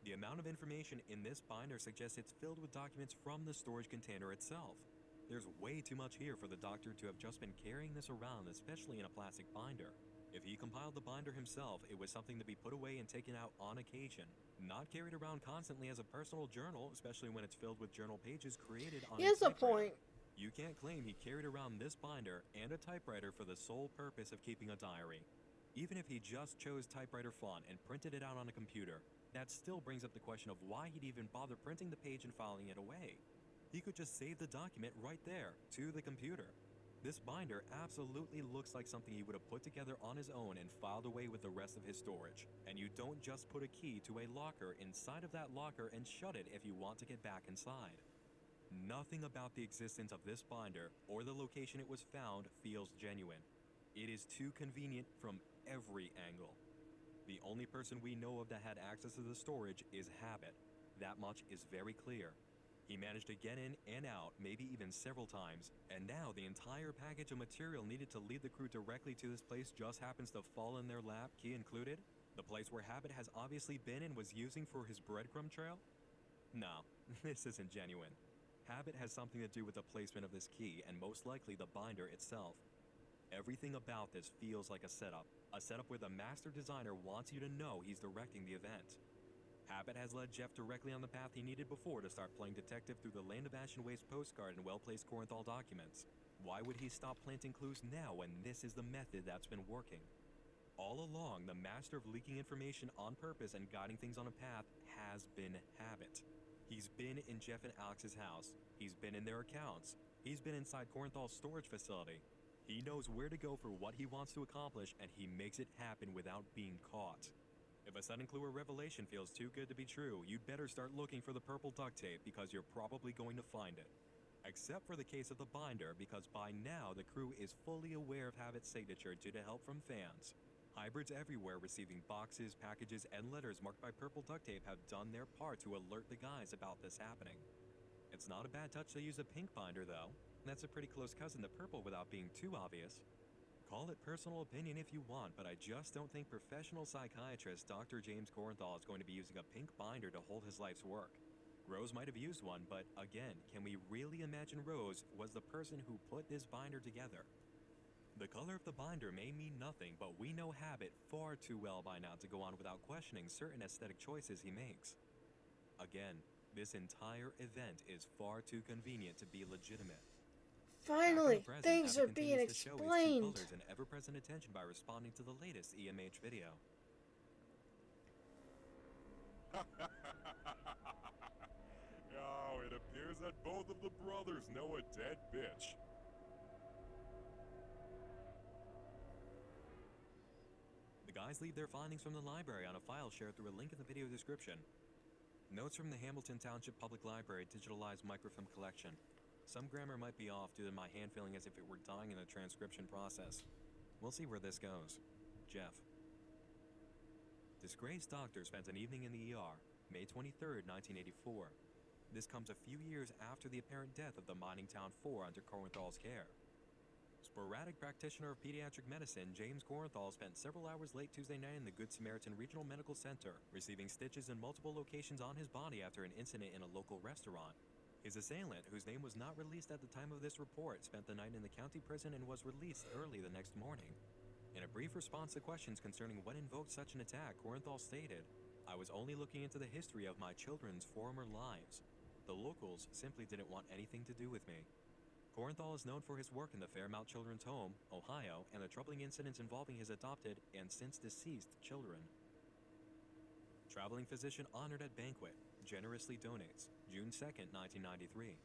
The amount of information in this binder suggests it's filled with documents from the storage container itself. There's way too much here for the doctor to have just been carrying this around, especially in a plastic binder. If he compiled the binder himself, it was something to be put away and taken out on occasion, not carried around constantly as a personal journal, especially when it's filled with journal pages created on He has a typewriter. point. You can't claim he carried around this binder and a typewriter for the sole purpose of keeping a diary. Even if he just chose typewriter font and printed it out on a computer, that still brings up the question of why he'd even bother printing the page and filing it away. He could just save the document right there to the computer. This binder absolutely looks like something he would have put together on his own and filed away with the rest of his storage. And you don't just put a key to a locker inside of that locker and shut it if you want to get back inside. Nothing about the existence of this binder or the location it was found feels genuine. It is too convenient from every angle. The only person we know of that had access to the storage is Habit. That much is very clear. He managed to get in and out, maybe even several times, and now the entire package of material needed to lead the crew directly to this place just happens to fall in their lap, key included? The place where Habit has obviously been and was using for his breadcrumb trail? No, this isn't genuine. Habit has something to do with the placement of this key, and most likely the binder itself. Everything about this feels like a setup where the master designer wants you to know he's directing the event. Habit has led Jeff directly on the path he needed before to start playing detective through the Land of Ash and Waste postcard and well-placed Corinthal documents. Why would he stop planting clues now when this is the method that's been working? All along, the master of leaking information on purpose and guiding things on a path has been Habit. He's been in Jeff and Alex's house. He's been in their accounts. He's been inside Corinthal's storage facility. He knows where to go for what he wants to accomplish, and he makes it happen without being caught. If a sudden clue or revelation feels too good to be true, you'd better start looking for the purple duct tape because you're probably going to find it. Except for the case of the binder, because by now the crew is fully aware of Habit's signature due to help from fans. Hybrids everywhere receiving boxes, packages, and letters marked by purple duct tape have done their part to alert the guys about this happening. It's not a bad touch to use a pink binder, though. That's a pretty close cousin to purple without being too obvious. Call it personal opinion if you want, but I just don't think professional psychiatrist Dr. James Corinthal is going to be using a pink binder to hold his life's work. Rose might have used one, but again, can we really imagine Rose was the person who put this binder together? The color of the binder may mean nothing, but we know Habit far too well by now to go on without questioning certain aesthetic choices he makes. Again, this entire event is far too convenient to be legitimate. Finally, Present, things Abbott are being continues to show his true explained. colors and ever-present attention by responding to the latest EMH video. Oh, it appears that both of the brothers know a dead bitch. The guys leave their findings from the library on a file shared through a link in the video description. Notes from the Hamilton Township Public Library digitalized microfilm collection. Some grammar might be off due to my hand feeling as if it were dying in the transcription process. We'll see where this goes. Jeff. Disgraced doctor spent an evening in the ER, May 23, 1984. This comes a few years after the apparent death of the mining town 4 under Corinthal's care. Sporadic practitioner of pediatric medicine, James Corinthal spent several hours late Tuesday night in the Good Samaritan Regional Medical Center, receiving stitches in multiple locations on his body after an incident in a local restaurant. His assailant, whose name was not released at the time of this report, spent the night in the county prison and was released early the next morning. In a brief response to questions concerning what invoked such an attack, Corinthal stated, "I was only looking into the history of my children's former lives. The locals simply didn't want anything to do with me." Corinthal is known for his work in the Fairmount Children's Home, Ohio, and the troubling incidents involving his adopted and since deceased children. Traveling physician honored at banquet, generously donates, June 2, 1993.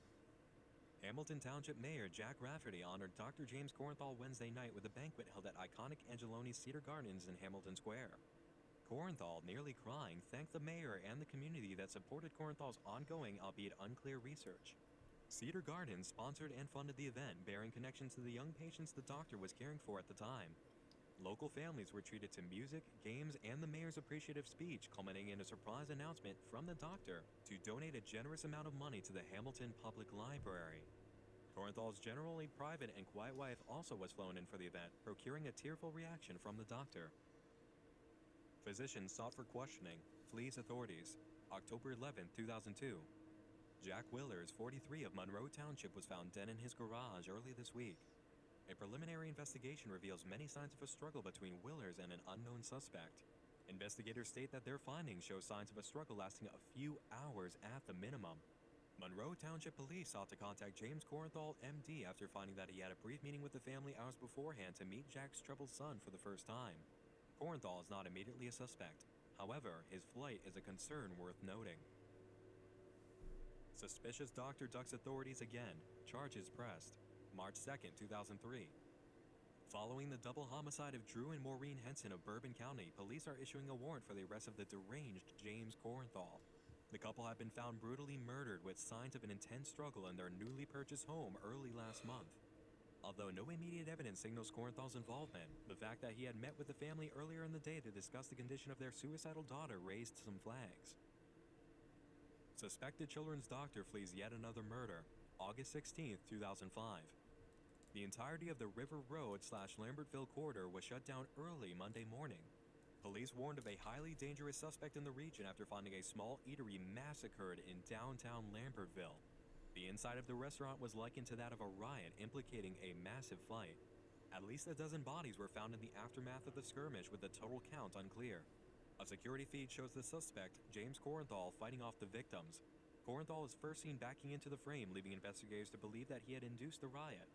Hamilton Township Mayor Jack Rafferty honored Dr. James Corinthal Wednesday night with a banquet held at iconic Angeloni's Cedar Gardens in Hamilton Square. Corinthal, nearly crying, thanked the mayor and the community that supported Corinthal's ongoing, albeit unclear, research. Cedar Gardens sponsored and funded the event, bearing connections to the young patients the doctor was caring for at the time. Local families were treated to music, games, and the mayor's appreciative speech, culminating in a surprise announcement from the doctor to donate a generous amount of money to the Hamilton Public Library. Corinthal's generally private and quiet wife also was flown in for the event, procuring a tearful reaction from the doctor. Physicians sought for questioning, flees authorities, October 11, 2002. Jack Willers, 43 of Monroe Township, was found dead in his garage early this week. A preliminary investigation reveals many signs of a struggle between Willers and an unknown suspect. Investigators state that their findings show signs of a struggle lasting a few hours at the minimum. Monroe Township Police sought to contact James Corinthal, MD, after finding that he had a brief meeting with the family hours beforehand to meet Jack's troubled son for the first time. Corinthal is not immediately a suspect. However, his flight is a concern worth noting. Suspicious doctor ducks authorities again. Charges pressed. March 2nd, 2003. Following the double homicide of Drew and Maureen Henson of Bourbon County, police are issuing a warrant for the arrest of the deranged James Corenthal. The couple have been found brutally murdered with signs of an intense struggle in their newly purchased home early last month. Although no immediate evidence signals Corenthal's involvement, the fact that he had met with the family earlier in the day to discuss the condition of their suicidal daughter raised some flags. Suspected children's doctor flees yet another murder, August 16, 2005. The entirety of the River Road/Lambertville corridor was shut down early Monday morning. Police warned of a highly dangerous suspect in the region after finding a small eatery massacred in downtown Lambertville. The inside of the restaurant was likened to that of a riot implicating a massive fight. At least a dozen bodies were found in the aftermath of the skirmish, with the total count unclear. A security feed shows the suspect, James Corenthal, fighting off the victims. Corenthal is first seen backing into the frame, leaving investigators to believe that he had induced the riot.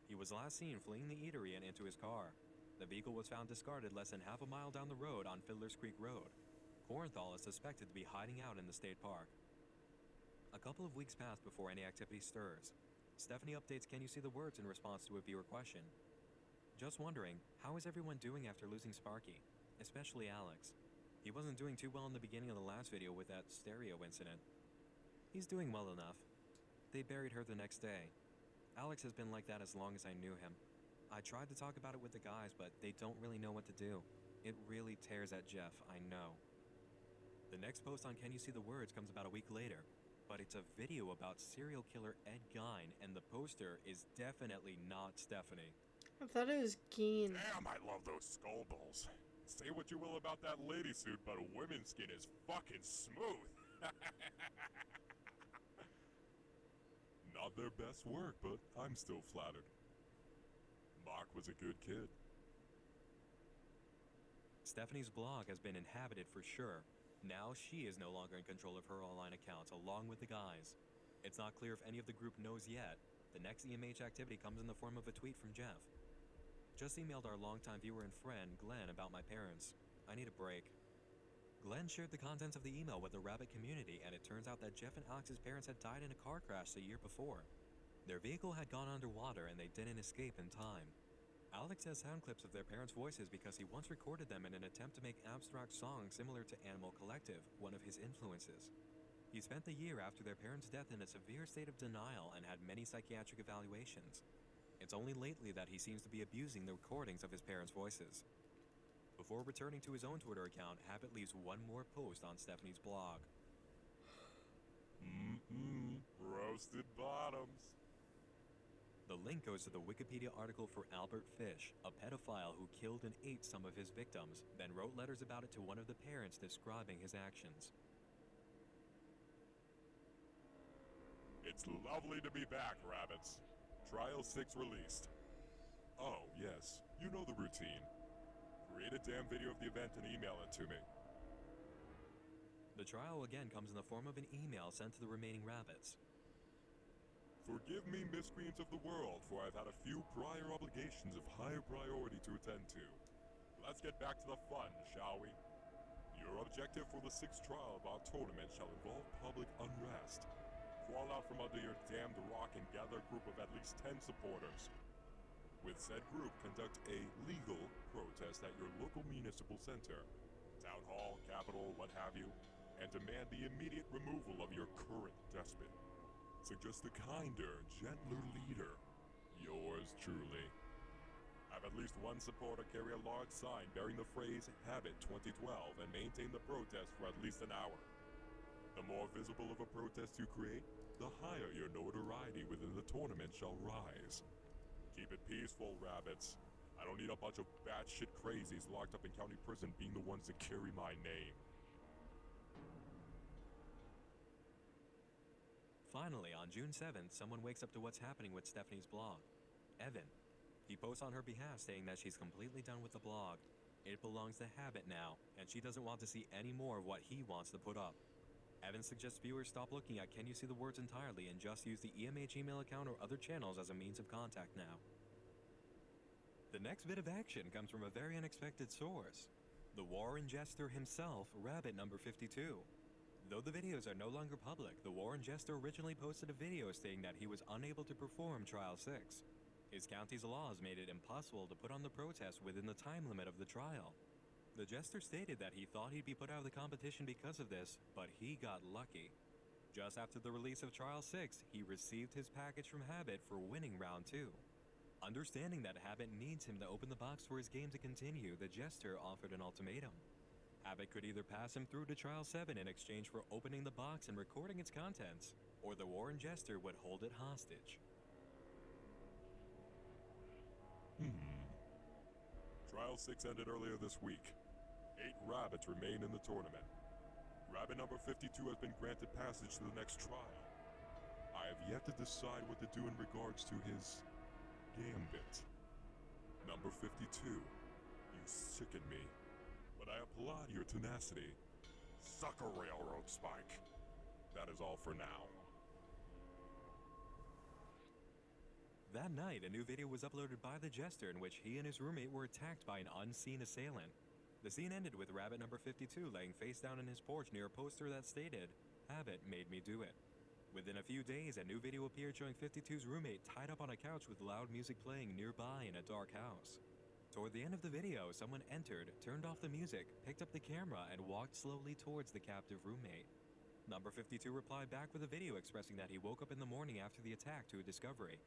He was last seen fleeing the eatery and into his car. The vehicle was found discarded less than half a mile down the road on Fiddler's Creek Road. Corenthal is suspected to be hiding out in the state park. A couple of weeks pass before any activity stirs. Stephanie updates Can You See the Words in response to a viewer question. Just wondering, how is everyone doing after losing Sparky? Especially Alex. He wasn't doing too well in the beginning of the last video with that stereo incident. He's doing well enough. They buried her the next day. Alex has been like that as long as I knew him. I tried to talk about it with the guys, but they don't really know what to do. It really tears at Jeff, I know. The next post on Can You See the Words comes about a week later, but it's a video about serial killer Ed Gein, and the poster is definitely not Stephanie. I thought it was Keen. Damn, I love those skull balls. Say what you will about that lady suit, but a women's skin is fucking smooth. Not their best work, but I'm still flattered. Mark was a good kid. Stephanie's blog has been inhabited for sure. Now she is no longer in control of her online accounts, along with the guys. It's not clear if any of the group knows yet. The next EMH activity comes in the form of a tweet from Jeff. Just emailed our longtime viewer and friend, Glenn, about my parents. I need a break. Glenn shared the contents of the email with the Rabbit community, and it turns out that Jeff and Alex's parents had died in a car crash the year before. Their vehicle had gone underwater, and they didn't escape in time. Alex has sound clips of their parents' voices because he once recorded them in an attempt to make abstract songs similar to Animal Collective, one of his influences. He spent the year after their parents' death in a severe state of denial and had many psychiatric evaluations. It's only lately that he seems to be abusing the recordings of his parents' voices. Before returning to his own Twitter account, Habit leaves one more post on Stephanie's blog. Roasted bottoms. The link goes to the Wikipedia article for Albert Fish, a pedophile who killed and ate some of his victims, then wrote letters about it to one of the parents describing his actions. It's lovely to be back, rabbits. Trial 6 released. Oh, yes, you know the routine. Create a damn video of the event and email it to me. The trial again comes in the form of an email sent to the remaining rabbits. Forgive me, miscreants of the world, for I've had a few prior obligations of higher priority to attend to. Let's get back to the fun, shall we? Your objective for the 6th trial of our tournament shall involve public unrest. Crawl out from under your damned rock and gather a group of at least 10 supporters. With said group, conduct a legal protest at your local municipal center, town hall, capitol, what have you, and demand the immediate removal of your current despot. Suggest a kinder, gentler leader. Yours truly. Have at least one supporter carry a large sign bearing the phrase Habit 2012 and maintain the protest for at least an hour. The more visible of a protest you create, the higher your notoriety within the tournament shall rise. Keep it peaceful, rabbits. I don't need a bunch of batshit crazies locked up in county prison being the ones that carry my name. Finally, on June 7th, someone wakes up to what's happening with Stephanie's blog. Evan. He posts on her behalf saying that she's completely done with the blog. It belongs to Habit now, and she doesn't want to see any more of what he wants to put up. Evan suggests viewers stop looking at Can You See the Words entirely and just use the EMH email account or other channels as a means of contact now. The next bit of action comes from a very unexpected source. The Warren Jester himself, Rabbit number 52. Though the videos are no longer public, the Warren Jester originally posted a video stating that he was unable to perform Trial 6. His county's laws made it impossible to put on the protest within the time limit of the trial. The Jester stated that he thought he'd be put out of the competition because of this, but he got lucky. Just after the release of Trial 6, he received his package from Habit for winning round 2. Understanding that Habit needs him to open the box for his game to continue, the Jester offered an ultimatum. Habit could either pass him through to Trial 7 in exchange for opening the box and recording its contents, or the Warren Jester would hold it hostage. Trial 6 ended earlier this week. 8 rabbits remain in the tournament. Rabbit number 52 has been granted passage to the next trial. I have yet to decide what to do in regards to his gambit. Number 52, you sicken me. But I applaud your tenacity. Suck a railroad spike. That is all for now. That night, a new video was uploaded by the Jester in which he and his roommate were attacked by an unseen assailant. The scene ended with Rabbit number 52 laying face down in his porch near a poster that stated, "Habit made me do it." Within a few days, a new video appeared showing 52's roommate tied up on a couch with loud music playing nearby in a dark house. Toward the end of the video, someone entered, turned off the music, picked up the camera, and walked slowly towards the captive roommate. Number 52 replied back with a video expressing that he woke up in the morning after the attack to a discovery.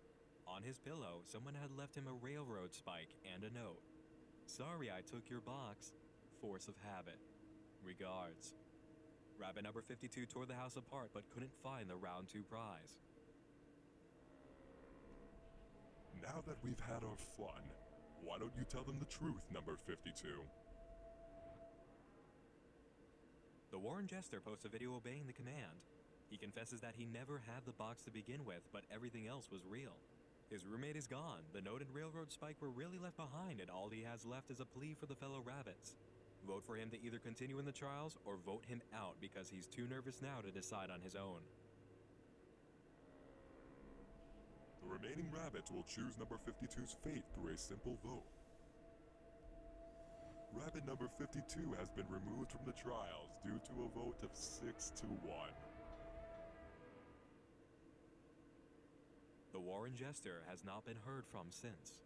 On his pillow, someone had left him a railroad spike and a note. "Sorry I took your box. Force of habit. Regards." Rabbit number 52 tore the house apart but couldn't find the round 2 prize. Now that we've had our fun, why don't you tell them the truth, number 52? The Warren Jester posts a video obeying the command. He confesses that he never had the box to begin with, but everything else was real. His roommate is gone, the note and railroad spike were really left behind, and all he has left is a plea for the fellow rabbits. Vote for him to either continue in the trials or vote him out because he's too nervous now to decide on his own. The remaining rabbits will choose number 52's fate through a simple vote. Rabbit number 52 has been removed from the trials due to a vote of 6-1. The Warren Jester has not been heard from since.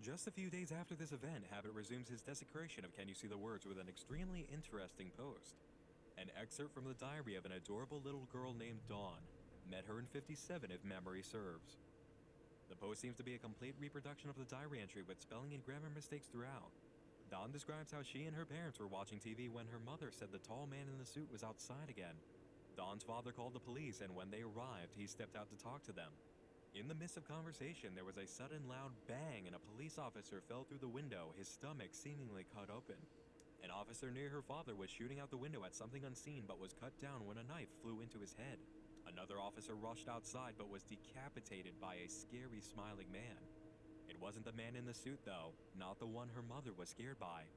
Just a few days after this event, Habit resumes his desecration of Can You See the Words with an extremely interesting post. An excerpt from the diary of an adorable little girl named Dawn. Met her in 57 if memory serves. The post seems to be a complete reproduction of the diary entry with spelling and grammar mistakes throughout. Dawn describes how she and her parents were watching TV when her mother said the tall man in the suit was outside again. Dawn's father called the police, and when they arrived, he stepped out to talk to them. In the midst of conversation, there was a sudden loud bang and a police officer fell through the window, his stomach seemingly cut open. An officer near her father was shooting out the window at something unseen but was cut down when a knife flew into his head. Another officer rushed outside but was decapitated by a scary smiling man. It wasn't the man in the suit though, not the one her mother was scared by.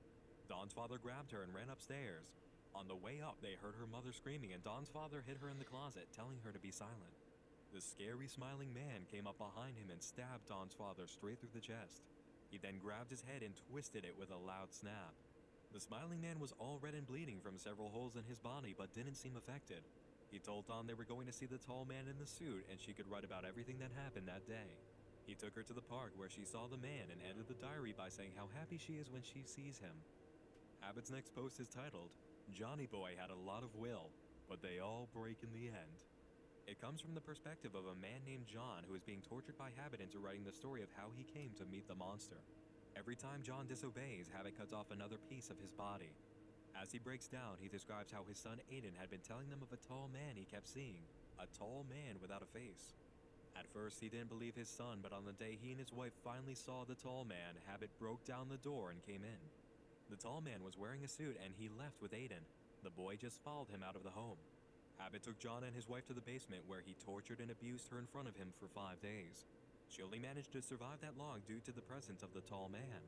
Dawn's father grabbed her and ran upstairs. On the way up, they heard her mother screaming and Dawn's father hid her in the closet, telling her to be silent. The scary smiling man came up behind him and stabbed Dawn's father straight through the chest. He then grabbed his head and twisted it with a loud snap. The smiling man was all red and bleeding from several holes in his body but didn't seem affected. He told Dawn they were going to see the tall man in the suit and she could write about everything that happened that day. He took her to the park where she saw the man and ended the diary by saying how happy she is when she sees him. Habit's next post is titled, "Johnny Boy had a lot of will, but they all break in the end." It comes from the perspective of a man named John who is being tortured by Habit into writing the story of how he came to meet the monster. Every time John disobeys, Habit cuts off another piece of his body. As he breaks down, he describes how his son Aiden had been telling them of a tall man he kept seeing, a tall man without a face. At first, he didn't believe his son, but on the day he and his wife finally saw the tall man, Habit broke down the door and came in. The tall man was wearing a suit and he left with Aiden. The boy just followed him out of the home. Habit took John and his wife to the basement where he tortured and abused her in front of him for 5 days. She only managed to survive that long due to the presence of the tall man.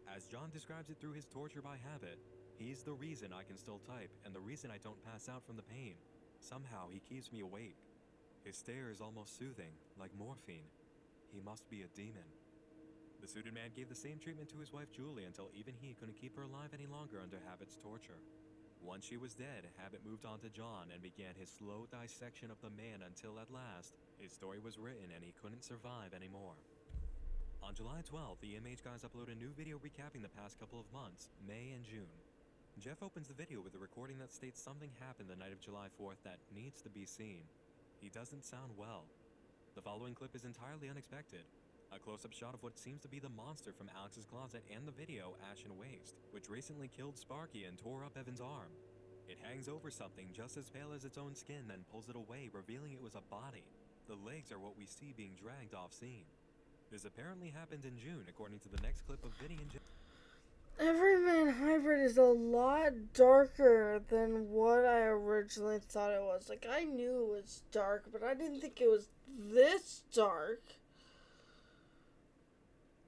As John describes it through his torture by Habit, he's the reason I can still type and the reason I don't pass out from the pain. Somehow he keeps me awake. His stare is almost soothing, like morphine. He must be a demon. The suited man gave the same treatment to his wife Julie until even he couldn't keep her alive any longer under Habit's torture. Once she was dead, Habit moved on to John and began his slow dissection of the man until at last, his story was written and he couldn't survive anymore. On July 12th, the MH guys upload a new video recapping the past couple of months, May and June. Jeff opens the video with a recording that states something happened the night of July 4th that needs to be seen. He doesn't sound well. The following clip is entirely unexpected. A close-up shot of what seems to be the monster from Alex's closet and the video, Ashen Waste, which recently killed Sparky and tore up Evan's arm. It hangs over something just as pale as its own skin, then pulls it away, revealing it was a body. The legs are what we see being dragged off scene. This apparently happened in June, according to the next clip of Vinny and Jeff. Everyman Hybrid is a lot darker than what I originally thought it was. Like, I knew it was dark, but I didn't think it was this dark.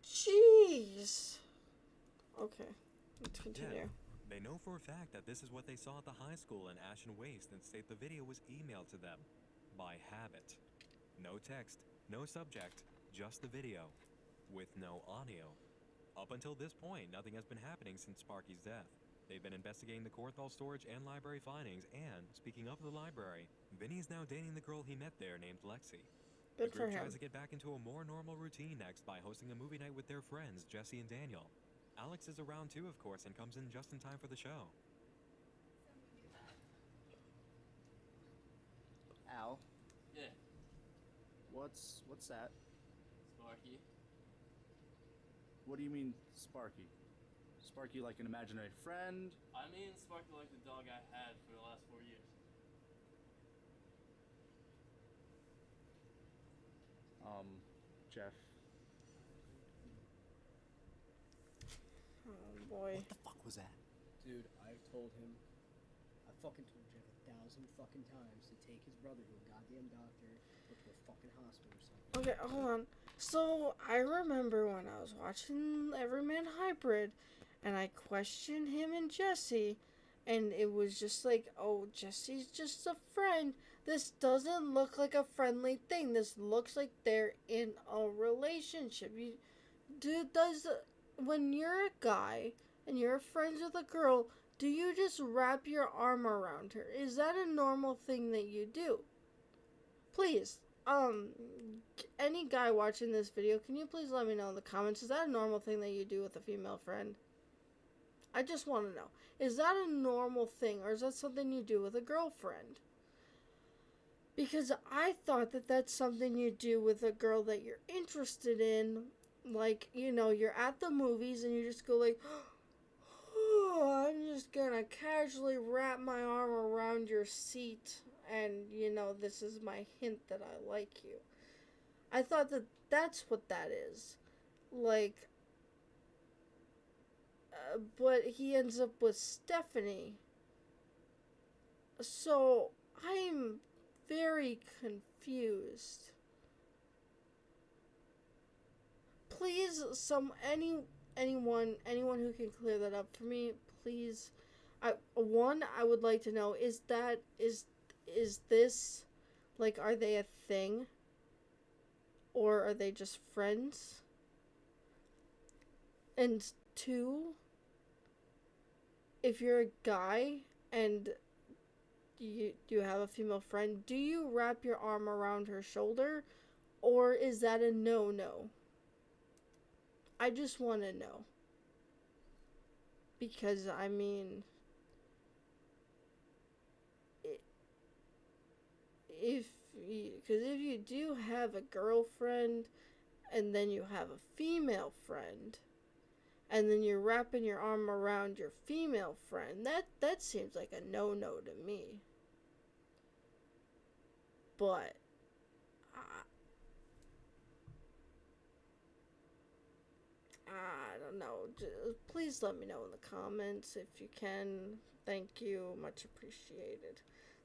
Jeez. Okay, let's continue. They know for a fact that this is what they saw at the high school in Ashen Waste and state the video was emailed to them by Habit. No text, no subject, just the video, with no audio. Up until this point, nothing has been happening since Sparky's death. They've been investigating the Korthal storage and library findings, and, speaking of the library, Vinny's now dating the girl he met there named Lexi. Good The for group him. tries to get back into a more normal routine next by hosting a movie night with their friends, Jesse and Daniel. Alex is around too, of course, and comes in just in time for the show. Al, Yeah, what's that? Sparky. What do you mean, Sparky? Sparky like an imaginary friend? I mean, Sparky like the dog I had for the last 4 years. Jeff. Oh boy. What the fuck was that? Dude, I've told him. I fucking told Jeff 1,000 fucking times to take his brother to a goddamn doctor or to a fucking hospital or something. Okay, hold on. So, I remember when I was watching Everyman Hybrid, and I questioned him and Jesse, and it was just like, oh, Jesse's just a friend. This doesn't look like a friendly thing. This looks like they're in a relationship. When you're a guy and you're friends with a girl, do you just wrap your arm around her? Is that a normal thing that you do? Please, any guy watching this video, can you please let me know in the comments, is that a normal thing that you do with a female friend? I just want to know. Is that a normal thing, or is that something you do with a girlfriend? Because I thought that that's something you do with a girl that you're interested in. Like, you know, you're at the movies and you just go like, oh, I'm just gonna casually wrap my arm around your seat, and, you know, this is my hint that I like you. I thought that that's what that is. Like, but he ends up with Stephanie. So, I'm very confused. Please, anyone who can clear that up for me, please. I would like to know, is this, like, are they a thing? Or are they just friends? And 2, if you're a guy and you have a female friend, do you wrap your arm around her shoulder, or is that a no-no? I just want to know. Because, I mean, if you do have a girlfriend, and then you have a female friend, and then you're wrapping your arm around your female friend, that seems like a no-no to me. But I don't know. Please let me know in the comments if you can. Thank you. Much appreciated.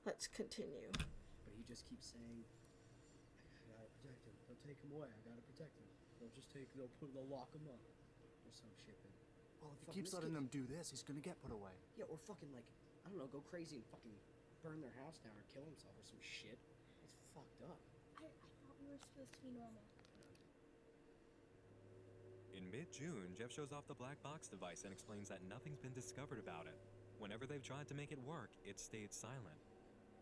Let's continue. But he just keeps saying, I gotta protect him. They'll take him away. I gotta protect him. They'll lock him up. Or some shit. Well, if he keeps letting them do this, he's gonna get put away. Yeah, or fucking, like, I don't know, go crazy and fucking burn their house down or kill himself or some shit. It's fucked up. I thought we were supposed to be normal. In mid-June, Jeff shows off the black box device and explains that nothing's been discovered about it. Whenever they've tried to make it work, it stayed silent.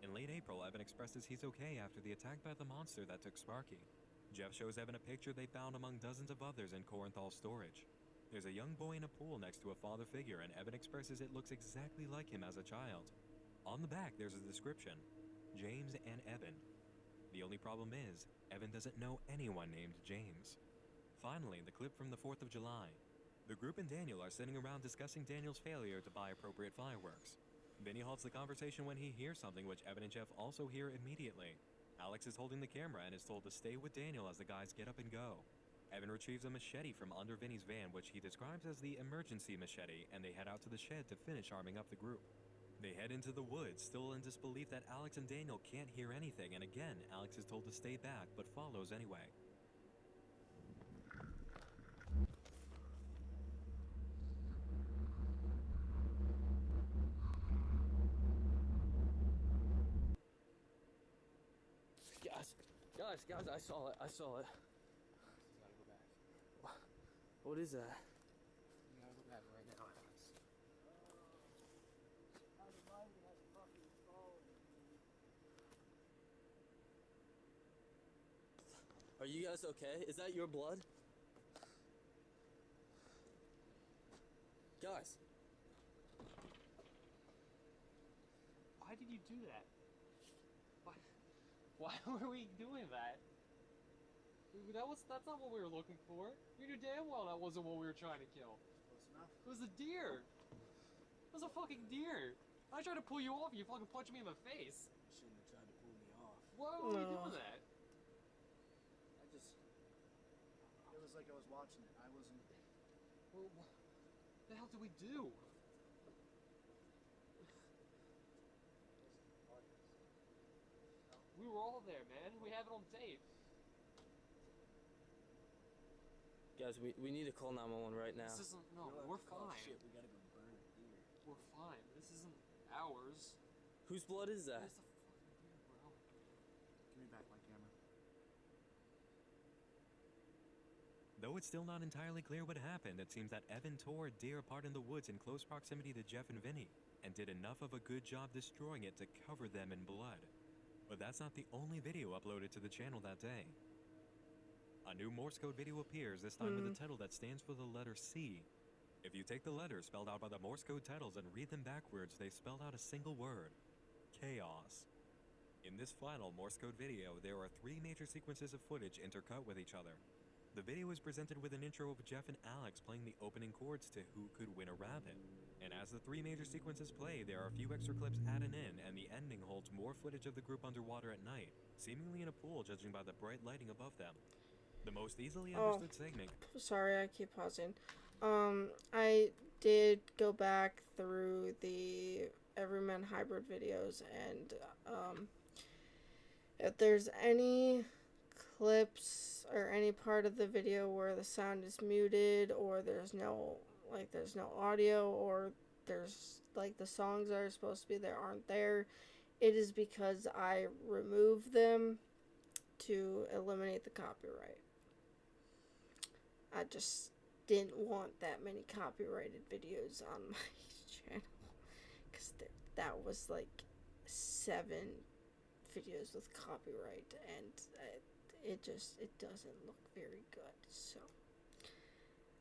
In late April, Evan expresses he's okay after the attack by the monster that took Sparky. Jeff shows Evan a picture they found among dozens of others in Corinthal storage. There's a young boy in a pool next to a father figure, and Evan expresses it looks exactly like him as a child. On the back, there's a description: James and Evan. The only problem is, Evan doesn't know anyone named James. Finally, the clip from the 4th of July. The group and Daniel are sitting around discussing Daniel's failure to buy appropriate fireworks. Vinny halts the conversation when he hears something which Evan and Jeff also hear immediately. Alex is holding the camera and is told to stay with Daniel as the guys get up and go. Evan retrieves a machete from under Vinny's van, which he describes as the emergency machete, and they head out to the shed to finish arming up the group. They head into the woods, still in disbelief that Alex and Daniel can't hear anything, and again, Alex is told to stay back, but follows anyway. Guys, I saw it. You gotta go back. What is that? You gotta go back right now. Are you guys okay? Is that your blood? Guys. Why did you do that? Why were we doing that? That's not what we were looking for. We knew damn well that wasn't what we were trying to kill. Close enough. It was a deer. It was a fucking deer. I tried to pull you off and you fucking punched me in the face. You shouldn't have tried to pull me off. Why were we doing that? It was like I was watching it. I wasn't. Well, what the hell did we do? We were all there, man. We have it on tape. Guys, we need to call 911 right now. This isn't. No, we're fine. Shit, we gotta go burn a deer. We're fine. This isn't ours. Whose blood is that? It's a fucking deer, bro. Give me back my camera. Though it's still not entirely clear what happened, it seems that Evan tore a deer apart in the woods in close proximity to Jeff and Vinny, and did enough of a good job destroying it to cover them in blood. But that's not the only video uploaded to the channel that day. A new Morse code video appears, this time with a title that stands for the letter C. If you take the letters spelled out by the Morse code titles and read them backwards, they spell out a single word: chaos. In this final Morse code video, there are 3 major sequences of footage intercut with each other. The video is presented with an intro of Jeff and Alex playing the opening chords to Who Could Win a Rabbit. And as the 3 major sequences play, there are a few extra clips added in, and the ending holds more footage of the group underwater at night, seemingly in a pool judging by the bright lighting above them. The most easily understood segment. Sorry, I keep pausing. I did go back through the Everyman Hybrid videos, and if there's any clips or any part of the video where the sound is muted, or there's no audio, or there's the songs that are supposed to be there aren't there, it is because I removed them to eliminate the copyright. I just didn't want that many copyrighted videos on my channel, because that was 7 videos with copyright, and it doesn't look very good. So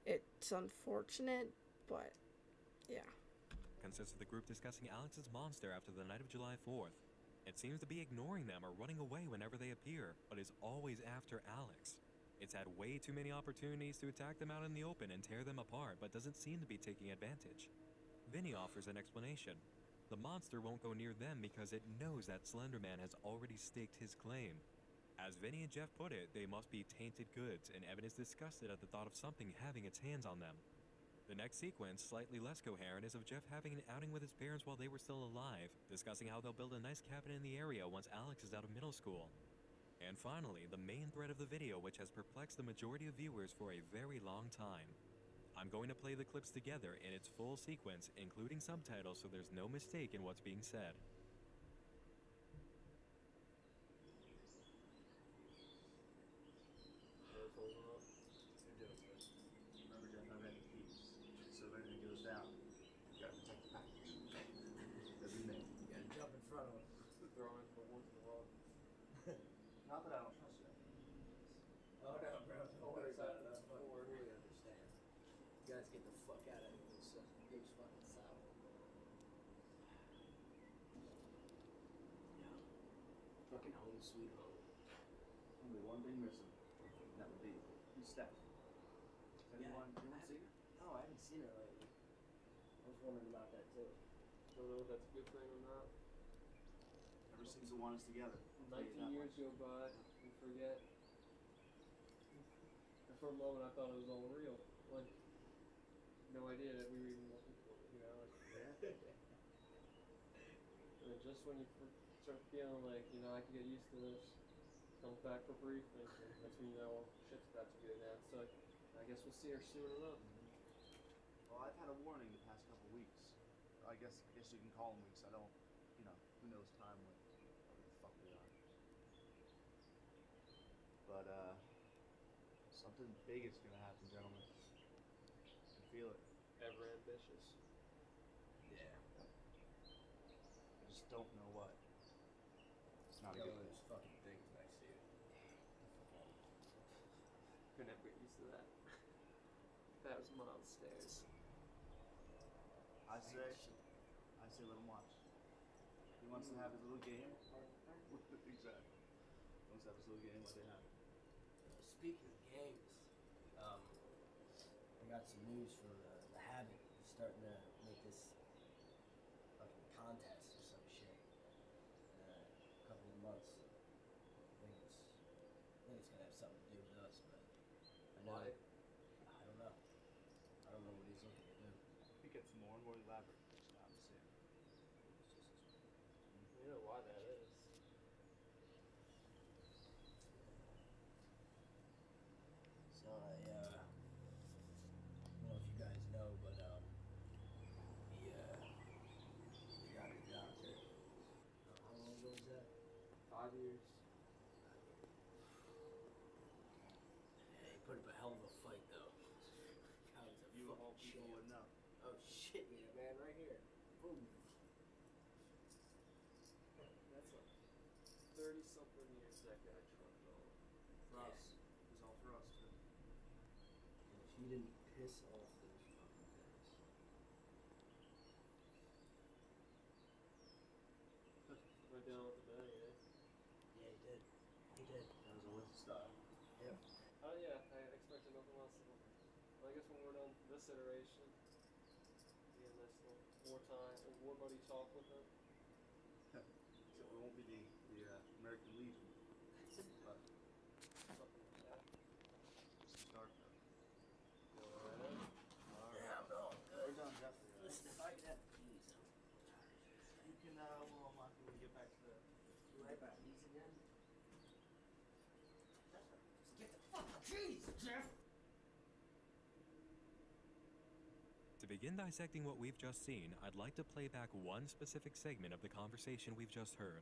it's unfortunate, but yeah. Consists of the group discussing Alex's monster after the night of July 4th. It seems to be ignoring them or running away whenever they appear, but is always after Alex. It's had way too many opportunities to attack them out in the open and tear them apart, but doesn't seem to be taking advantage. Vinny offers an explanation. The monster won't go near them because it knows that Slenderman has already staked his claim. As Vinny and Jeff put it, they must be tainted goods, and Evan is disgusted at the thought of something having its hands on them. The next sequence, slightly less coherent, is of Jeff having an outing with his parents while they were still alive, discussing how they'll build a nice cabin in the area once Alex is out of middle school. And finally, the main thread of the video, which has perplexed the majority of viewers for a very long time. I'm going to play the clips together in its full sequence, including subtitles, so there's no mistake in what's being said. Remember, don't have any keys. So if anything goes down, you gotta protect the package. fuck out of it. It was fucking sour. Yeah. Fucking home sweet home. Only one thing missing. That would be Steph. Anyone seen her? No, I haven't seen her lately. I was wondering about that too. Don't know if that's a good thing or not. Ever seems to want us together. 19 years go by, we forget. And for a moment I thought it was all real. Like, no idea that we were even looking for it, you know? Like, and then just when you start feeling like, you know, I can get used to this, comes back for briefing, and that's when you know, well, shit's about to be announced. So I guess we'll see her soon enough. Well, I've had a warning the past couple weeks. I guess you can call them weeks. I don't, you know, who knows time with whatever the fuck we are. But, something big is gonna happen, gentlemen. I can feel it. Ever ambitious. Yeah. I just don't know what. It's not a good thing. Those fucking things I see it. Could never get used to that. That was mild stairs. I say let him watch. He wants to have his little game. Exactly. He wants to have his little game, let it happen. Speaking of games, I got some news for the Habit. He's starting to make this fucking contest or some shit in a couple of months. I think it's gonna have something to do with us, but I know. Why? I don't know. I don't know what he's looking to do. It gets more and more elaborate. It's not the same. You know why that is. So I don't know if you guys know, but he got a doctor. How long ago was that? 5 years. Yeah, he put up a hell of a fight though. God, he's a You of all fucking people champ. would know. Oh shit, yeah, man, right here. Boom. That's like 30-something years that guy trucked on. For us. It was all for us, too. And if he didn't piss off those fucking guys. Went down with the bang, eh? Yeah, he did. He did. That was always the style. Yep. Oh yeah, I expected nothing less than. Well, I guess when we're done this iteration, me and this little war buddy talk with him. So we won't be the American Legion. But Something like that. it's the start, though. Alright. Yeah, I'm going good. We're done, Jeff. Listen, if I could have the keys, You can, we'll unlock when we get back to the... you right back keys again. Just get the fucking keys, Jeff. To begin dissecting what we've just seen, I'd like to play back one specific segment of the conversation we've just heard.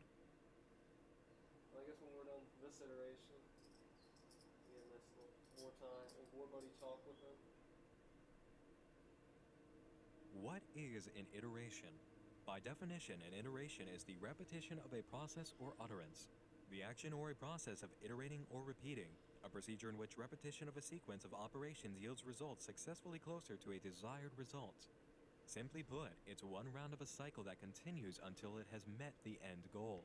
Well, I guess when we're done this iteration, me and this little war buddy talk with him. What is an iteration? By definition, an iteration is the repetition of a process or utterance. The action or a process of iterating or repeating, a procedure in which repetition of a sequence of operations yields results successfully closer to a desired result. Simply put, it's one round of a cycle that continues until it has met the end goal.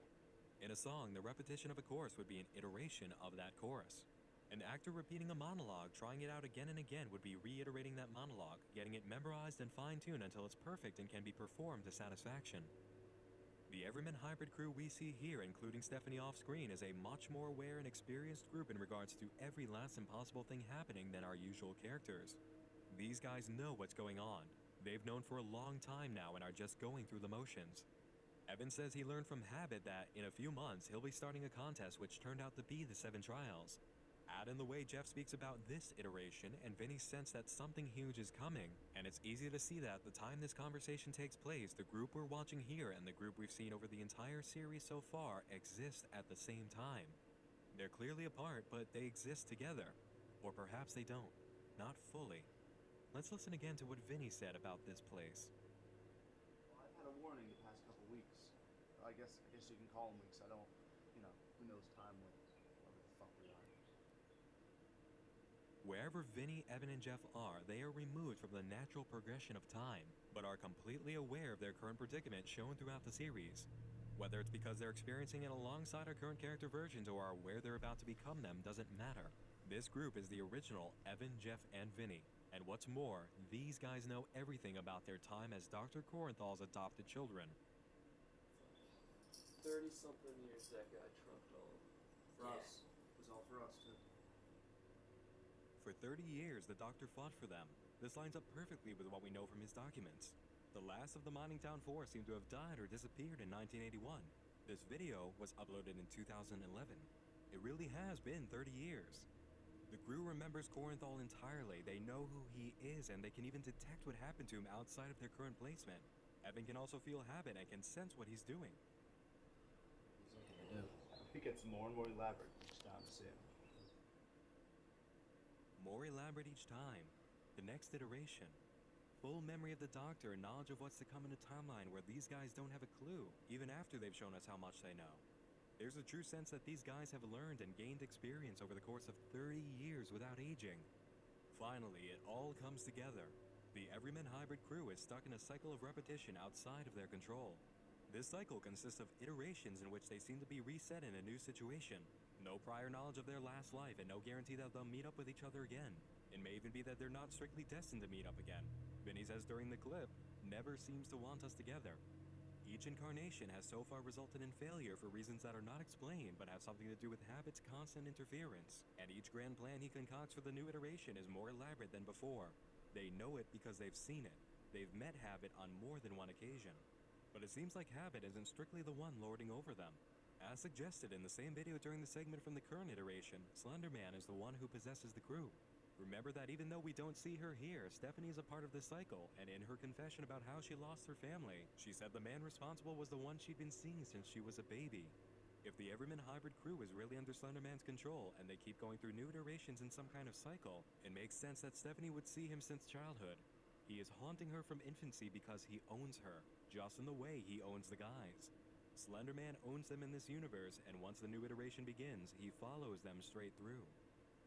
In a song, the repetition of a chorus would be an iteration of that chorus. An actor repeating a monologue, trying it out again and again, would be reiterating that monologue, getting it memorized and fine-tuned until it's perfect and can be performed to satisfaction. The Everyman Hybrid crew we see here, including Stephanie off-screen, is a much more aware and experienced group in regards to every last impossible thing happening than our usual characters. These guys know what's going on. They've known for a long time now and are just going through the motions. Evan says he learned from habit that in a few months he'll be starting a contest which turned out to be the 7 Trials. Add in the way Jeff speaks about this iteration, and Vinny sense that something huge is coming, and it's easy to see that the time this conversation takes place, the group we're watching here and the group we've seen over the entire series so far exist at the same time. They're clearly apart, but they exist together. Or perhaps they don't. Not fully. Let's listen again to what Vinny said about this place. Well, I've had a warning the past couple weeks. I guess you can call them weeks. I don't, who knows time with whatever the fuck we are. Wherever Vinny, Evan, and Jeff are, they are removed from the natural progression of time, but are completely aware of their current predicament shown throughout the series. Whether it's because they're experiencing it alongside our current character versions or are aware they're about to become them doesn't matter. This group is the original Evan, Jeff, and Vinny. And what's more, these guys know everything about their time as Dr. Korenthal's adopted children. 30-something years that guy trumped all. For us. It was all for us, too. For 30 years, the Doctor fought for them. This lines up perfectly with what we know from his documents. The last of the Mining Town Four seem to have died or disappeared in 1981. This video was uploaded in 2011. It really has been 30 years. The crew remembers Korenthal entirely. They know who he is, and they can even detect what happened to him outside of their current placement. Evan can also feel Habit and can sense what he's doing. It gets more and more elaborate each time I see him. More elaborate each time. The next iteration. Full memory of the Doctor and knowledge of what's to come in a timeline where these guys don't have a clue, even after they've shown us how much they know. There's a true sense that these guys have learned and gained experience over the course of 30 years without aging. Finally, it all comes together. The Everyman Hybrid crew is stuck in a cycle of repetition outside of their control. This cycle consists of iterations in which they seem to be reset in a new situation. No prior knowledge of their last life and no guarantee that they'll meet up with each other again. It may even be that they're not strictly destined to meet up again. Vinny says during the clip, "Never seems to want us together." Each incarnation has so far resulted in failure for reasons that are not explained but have something to do with Habit's constant interference, and each grand plan he concocts for the new iteration is more elaborate than before. They know it because they've seen it. They've met Habit on more than one occasion. But it seems like Habit isn't strictly the one lording over them. As suggested in the same video during the segment from the current iteration, Slender Man is the one who possesses the crew. Remember that even though we don't see her here, Stephanie is a part of this cycle, and in her confession about how she lost her family, she said the man responsible was the one she'd been seeing since she was a baby. If the Everyman Hybrid crew is really under Slender Man's control, and they keep going through new iterations in some kind of cycle, it makes sense that Stephanie would see him since childhood. He is haunting her from infancy because he owns her, just in the way he owns the guys. Slender Man owns them in this universe, and once the new iteration begins, he follows them straight through.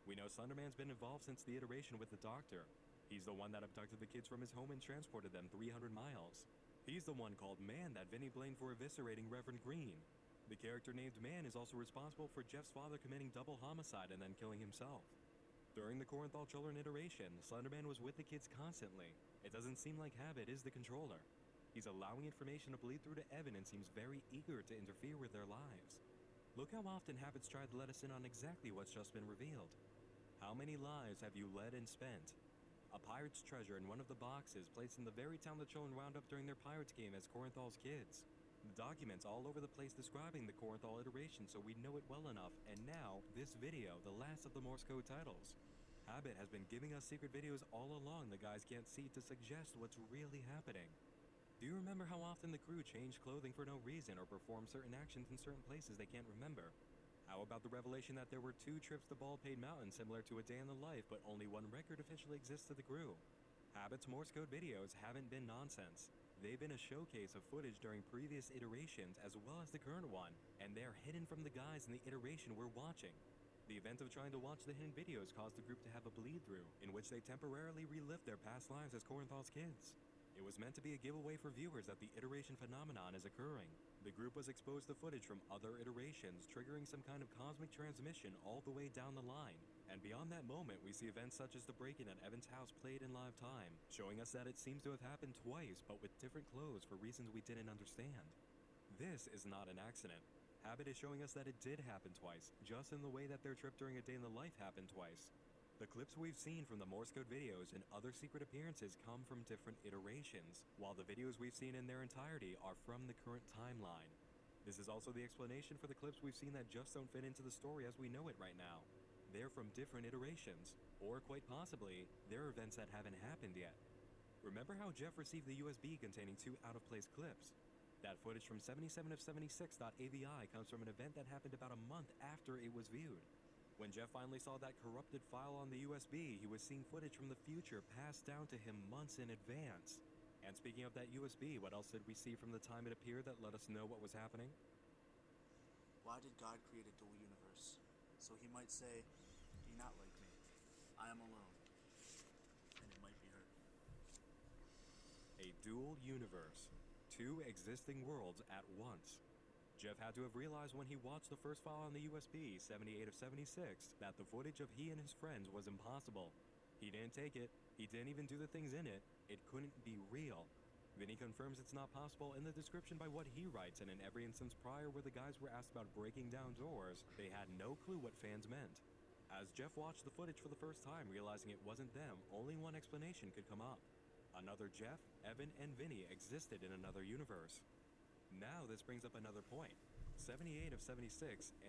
We know Slender Man's been involved since the iteration with the Doctor. He's the one that abducted the kids from his home and transported them 300 miles. He's the one called Man that Vinny blamed for eviscerating Reverend Green. The character named Man is also responsible for Jeff's father committing double homicide and then killing himself. During the Korenthal children iteration, Slender Man was with the kids constantly. It doesn't seem like Habit is the controller. He's allowing information to bleed through to Evan and seems very eager to interfere with their lives. Look how often Habit's tried to let us in on exactly what's just been revealed. How many lives have you led and spent? A pirate's treasure in one of the boxes placed in the very town the children wound up during their pirates game as Korenthal's kids. The documents all over the place describing the Korenthal iteration so we know it well enough, and now, this video, the last of the Morse code titles. Habit has been giving us secret videos all along the guys can't see to suggest what's really happening. Do you remember how often the crew changed clothing for no reason or performed certain actions in certain places they can't remember? How about the revelation that there were 2 trips to Baldpate Mountain similar to a day in the life, but only one record officially exists to the crew? Habit's Morse code videos haven't been nonsense. They've been a showcase of footage during previous iterations as well as the current one, and they're hidden from the guys in the iteration we're watching. The event of trying to watch the hidden videos caused the group to have a bleed-through, in which they temporarily relived their past lives as Korenthal's kids. It was meant to be a giveaway for viewers that the iteration phenomenon is occurring. The group was exposed to footage from other iterations, triggering some kind of cosmic transmission all the way down the line. And beyond that moment, we see events such as the break-in at Evan's house played in live time, showing us that it seems to have happened twice, but with different clothes for reasons we didn't understand. This is not an accident. Habit is showing us that it did happen twice, just in the way that their trip during a day in the life happened twice. The clips we've seen from the Morse code videos and other secret appearances come from different iterations, while the videos we've seen in their entirety are from the current timeline. This is also the explanation for the clips we've seen that just don't fit into the story as we know it right now. They're from different iterations, or quite possibly, they're events that haven't happened yet. Remember how Jeff received the USB containing 2 out-of-place clips? That footage from 77 of 76.avi comes from an event that happened about a month after it was viewed. When Jeff finally saw that corrupted file on the USB, he was seeing footage from the future passed down to him months in advance. And speaking of that USB, what else did we see from the time it appeared that let us know what was happening? Why did God create a dual universe? So he might say, do you not like me? I I am alone. And it might be her. A dual universe. Two existing worlds at once. Jeff had to have realized when he watched the first file on the USB, 78 of 76, that the footage of he and his friends was impossible. He didn't take it. He didn't even do the things in it. It couldn't be real. Vinny confirms it's not possible in the description by what he writes, and in every instance prior where the guys were asked about breaking down doors, they had no clue what fans meant. As Jeff watched the footage for the first time, realizing it wasn't them, only one explanation could come up. Another Jeff, Evan, and Vinny existed in another universe. Now this brings up another point. 78 of 76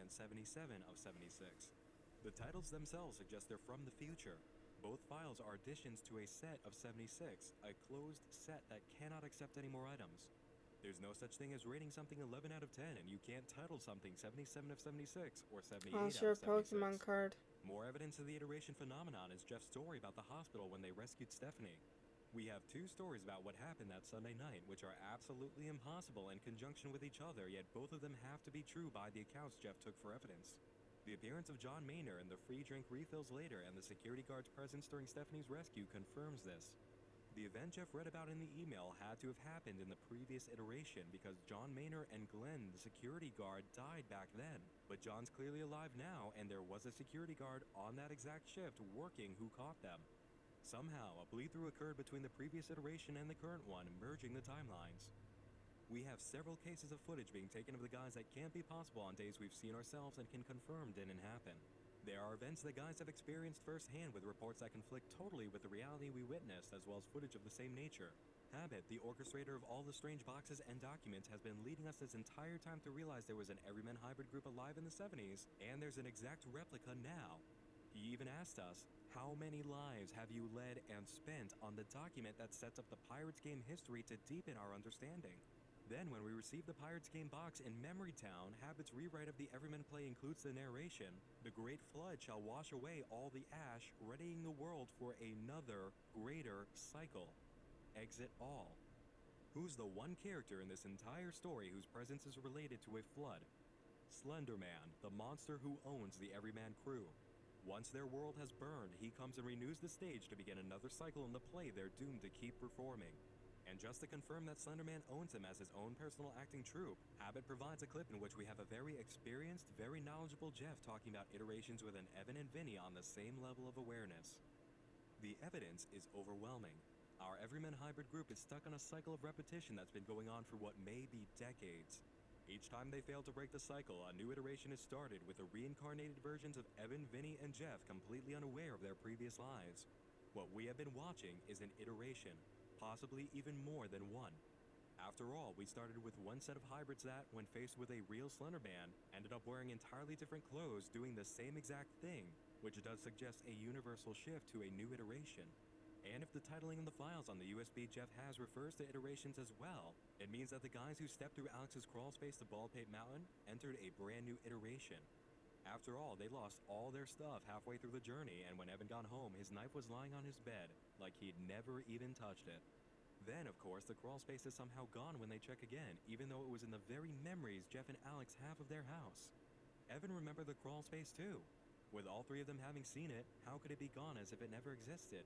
and 77 of 76. The titles themselves suggest they're from the future. Both files are additions to a set of 76, a closed set that cannot accept any more items. There's no such thing as rating something 11 out of 10, and you can't title something 77 of 76 or 78 out of 76. Your Pokemon card. More evidence of the iteration phenomenon is Jeff's story about the hospital when they rescued Stephanie. We have two stories about what happened that Sunday night, which are absolutely impossible in conjunction with each other, yet both of them have to be true by the accounts Jeff took for evidence. The appearance of John Maynor and the free drink refills later and the security guard's presence during Stephanie's rescue confirms this. The event Jeff read about in the email had to have happened in the previous iteration because John Maynor and Glenn, the security guard, died back then. But John's clearly alive now, and there was a security guard on that exact shift working who caught them. Somehow, a bleed-through occurred between the previous iteration and the current one, merging the timelines. We have several cases of footage being taken of the guys that can't be possible on days we've seen ourselves and can confirm didn't happen. There are events the guys have experienced firsthand with reports that conflict totally with the reality we witnessed, as well as footage of the same nature. Habit, the orchestrator of all the strange boxes and documents, has been leading us this entire time to realize there was an Everyman Hybrid group alive in the 70s, and there's an exact replica now. He even asked us, how many lives have you led and spent on the document that sets up the Pirates game history to deepen our understanding? Then, when we receive the Pirates game box in Memory Town, Habit's rewrite of the Everyman play includes the narration, "The great flood shall wash away all the ash, readying the world for another, greater cycle. Exit all." Who's the one character in this entire story whose presence is related to a flood? Slenderman, the monster who owns the Everyman crew. Once their world has burned, he comes and renews the stage to begin another cycle in the play they're doomed to keep performing. And just to confirm that Slenderman owns him as his own personal acting troupe, Habit provides a clip in which we have a very experienced, very knowledgeable Jeff talking about iterations with an Evan and Vinny on the same level of awareness. The evidence is overwhelming. Our Everyman Hybrid group is stuck on a cycle of repetition that's been going on for what may be decades. Each time they fail to break the cycle, a new iteration is started with the reincarnated versions of Evan, Vinny, and Jeff completely unaware of their previous lives. What we have been watching is an iteration, possibly even more than one. After all, we started with one set of hybrids that, when faced with a real Slenderman, ended up wearing entirely different clothes doing the same exact thing, which does suggest a universal shift to a new iteration. And if the titling in the files on the USB Jeff has refers to iterations as well, it means that the guys who stepped through Alex's crawl space to Baldpate Mountain entered a brand new iteration. After all, they lost all their stuff halfway through the journey, and when Evan got home, his knife was lying on his bed, like he'd never even touched it. Then, of course, the crawl space is somehow gone when they check again, even though it was in the very memories Jeff and Alex have of their house. Evan remembered the crawl space too. With all three of them having seen it, how could it be gone as if it never existed?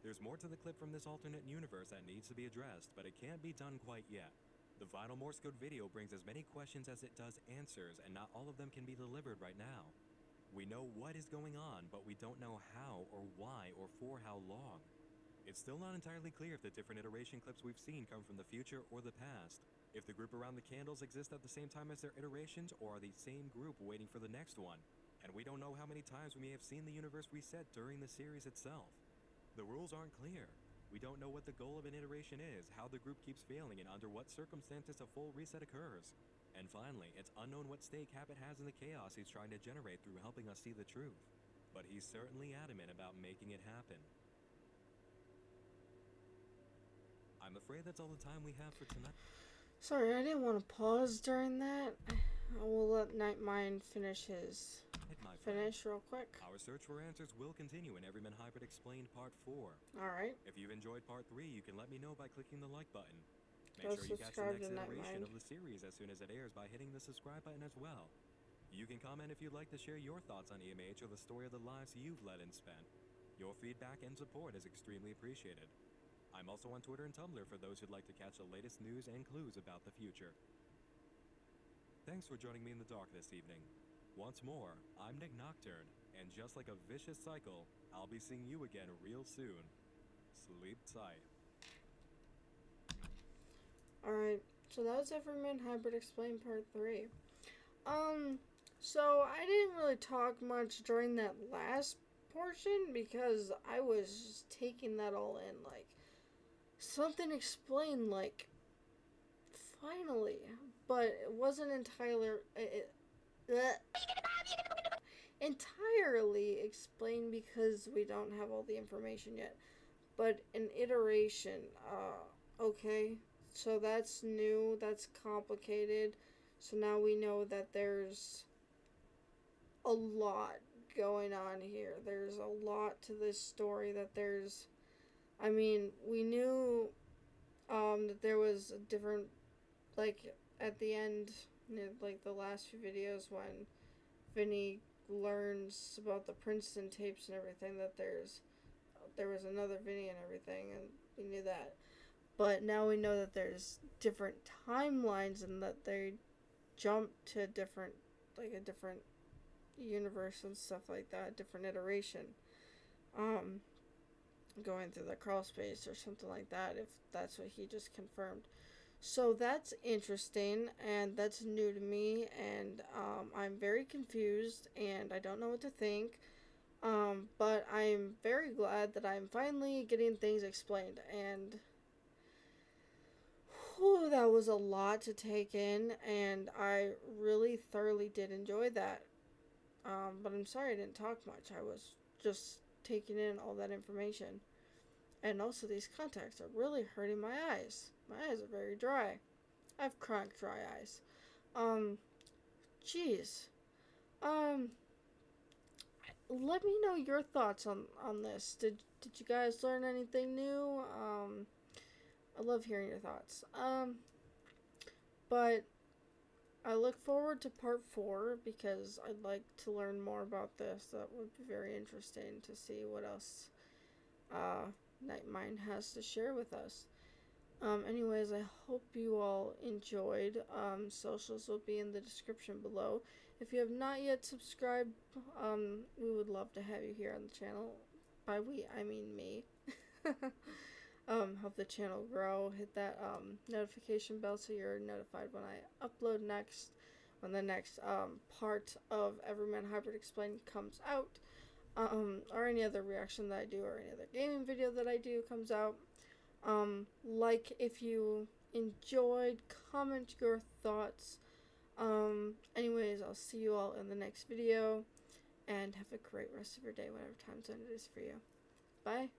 There's more to the clip from this alternate universe that needs to be addressed, but it can't be done quite yet. The final Morse code video brings as many questions as it does answers, and not all of them can be delivered right now. We know what is going on, but we don't know how or why or for how long. It's still not entirely clear if the different iteration clips we've seen come from the future or the past, if the group around the candles exist at the same time as their iterations, or are the same group waiting for the next one. And we don't know how many times we may have seen the universe reset during the series itself. The rules aren't clear. We don't know what the goal of an iteration is, how the group keeps failing, and under what circumstances a full reset occurs. And finally, it's unknown what stake Habit has in the chaos he's trying to generate through helping us see the truth. But he's certainly adamant about making it happen. I'm afraid that's all the time we have for tonight. Sorry, I didn't want to pause during that. I will let Nightmind finish real quick. Our search for answers will continue in Everyman Hybrid Explained Part 4. Alright. If you've enjoyed Part 3, you can let me know by clicking the like button. Go Make sure you catch the subscribe next to iteration Nightmind. of the series as soon as it airs by hitting the subscribe button as well. You can comment if you'd like to share your thoughts on EMH or the story of the lives you've led and spent. Your feedback and support is extremely appreciated. I'm also on Twitter and Tumblr for those who'd like to catch the latest news and clues about the future. Thanks for joining me in the dark this evening. Once more, I'm Nick Nocturne, and just like a vicious cycle, I'll be seeing you again real soon. Sleep tight. Alright, so that was Everyman Hybrid Explained Part 3. So I didn't really talk much during that last portion because I was just taking that all in, like, something explained, like, finally, but it wasn't entirely explained because we don't have all the information yet, but an iteration, okay, so that's new, that's complicated, so now we know that there's a lot going on here, there's a lot to this story, that there's, I mean, we knew, that there was a different, like, at the end, like, the last few videos when Vinny learns about the Princeton tapes and everything, that there was another Vinny and everything, and we knew that. But now we know that there's different timelines and that they jump to a different universe and stuff like that, different iteration. Going through the crawl space or something like that, if that's what he just confirmed. So that's interesting, and that's new to me, and I'm very confused, and I don't know what to think. But I'm very glad that I'm finally getting things explained, and whew, that was a lot to take in, and I really thoroughly did enjoy that. But I'm sorry I didn't talk much. I was just taking in all that information. And also these contacts are really hurting my eyes. My eyes are very dry. I have chronic dry eyes. Jeez. Let me know your thoughts on this. Did you guys learn anything new? I love hearing your thoughts. But I look forward to part 4 because I'd like to learn more about this. That would be very interesting to see what else Nightmind has to share with us. Anyways, I hope you all enjoyed. Socials will be in the description below. If you have not yet subscribed, we would love to have you here on the channel. By we, I mean me. Help the channel grow. Hit that notification bell so you're notified when I upload next, when the next part of Everyman Hybrid Explained comes out, or any other reaction that I do, or any other gaming video that I do comes out. Like if you enjoyed, comment your thoughts. Anyways, I'll see you all in the next video, and have a great rest of your day, whatever time zone it is for you. Bye.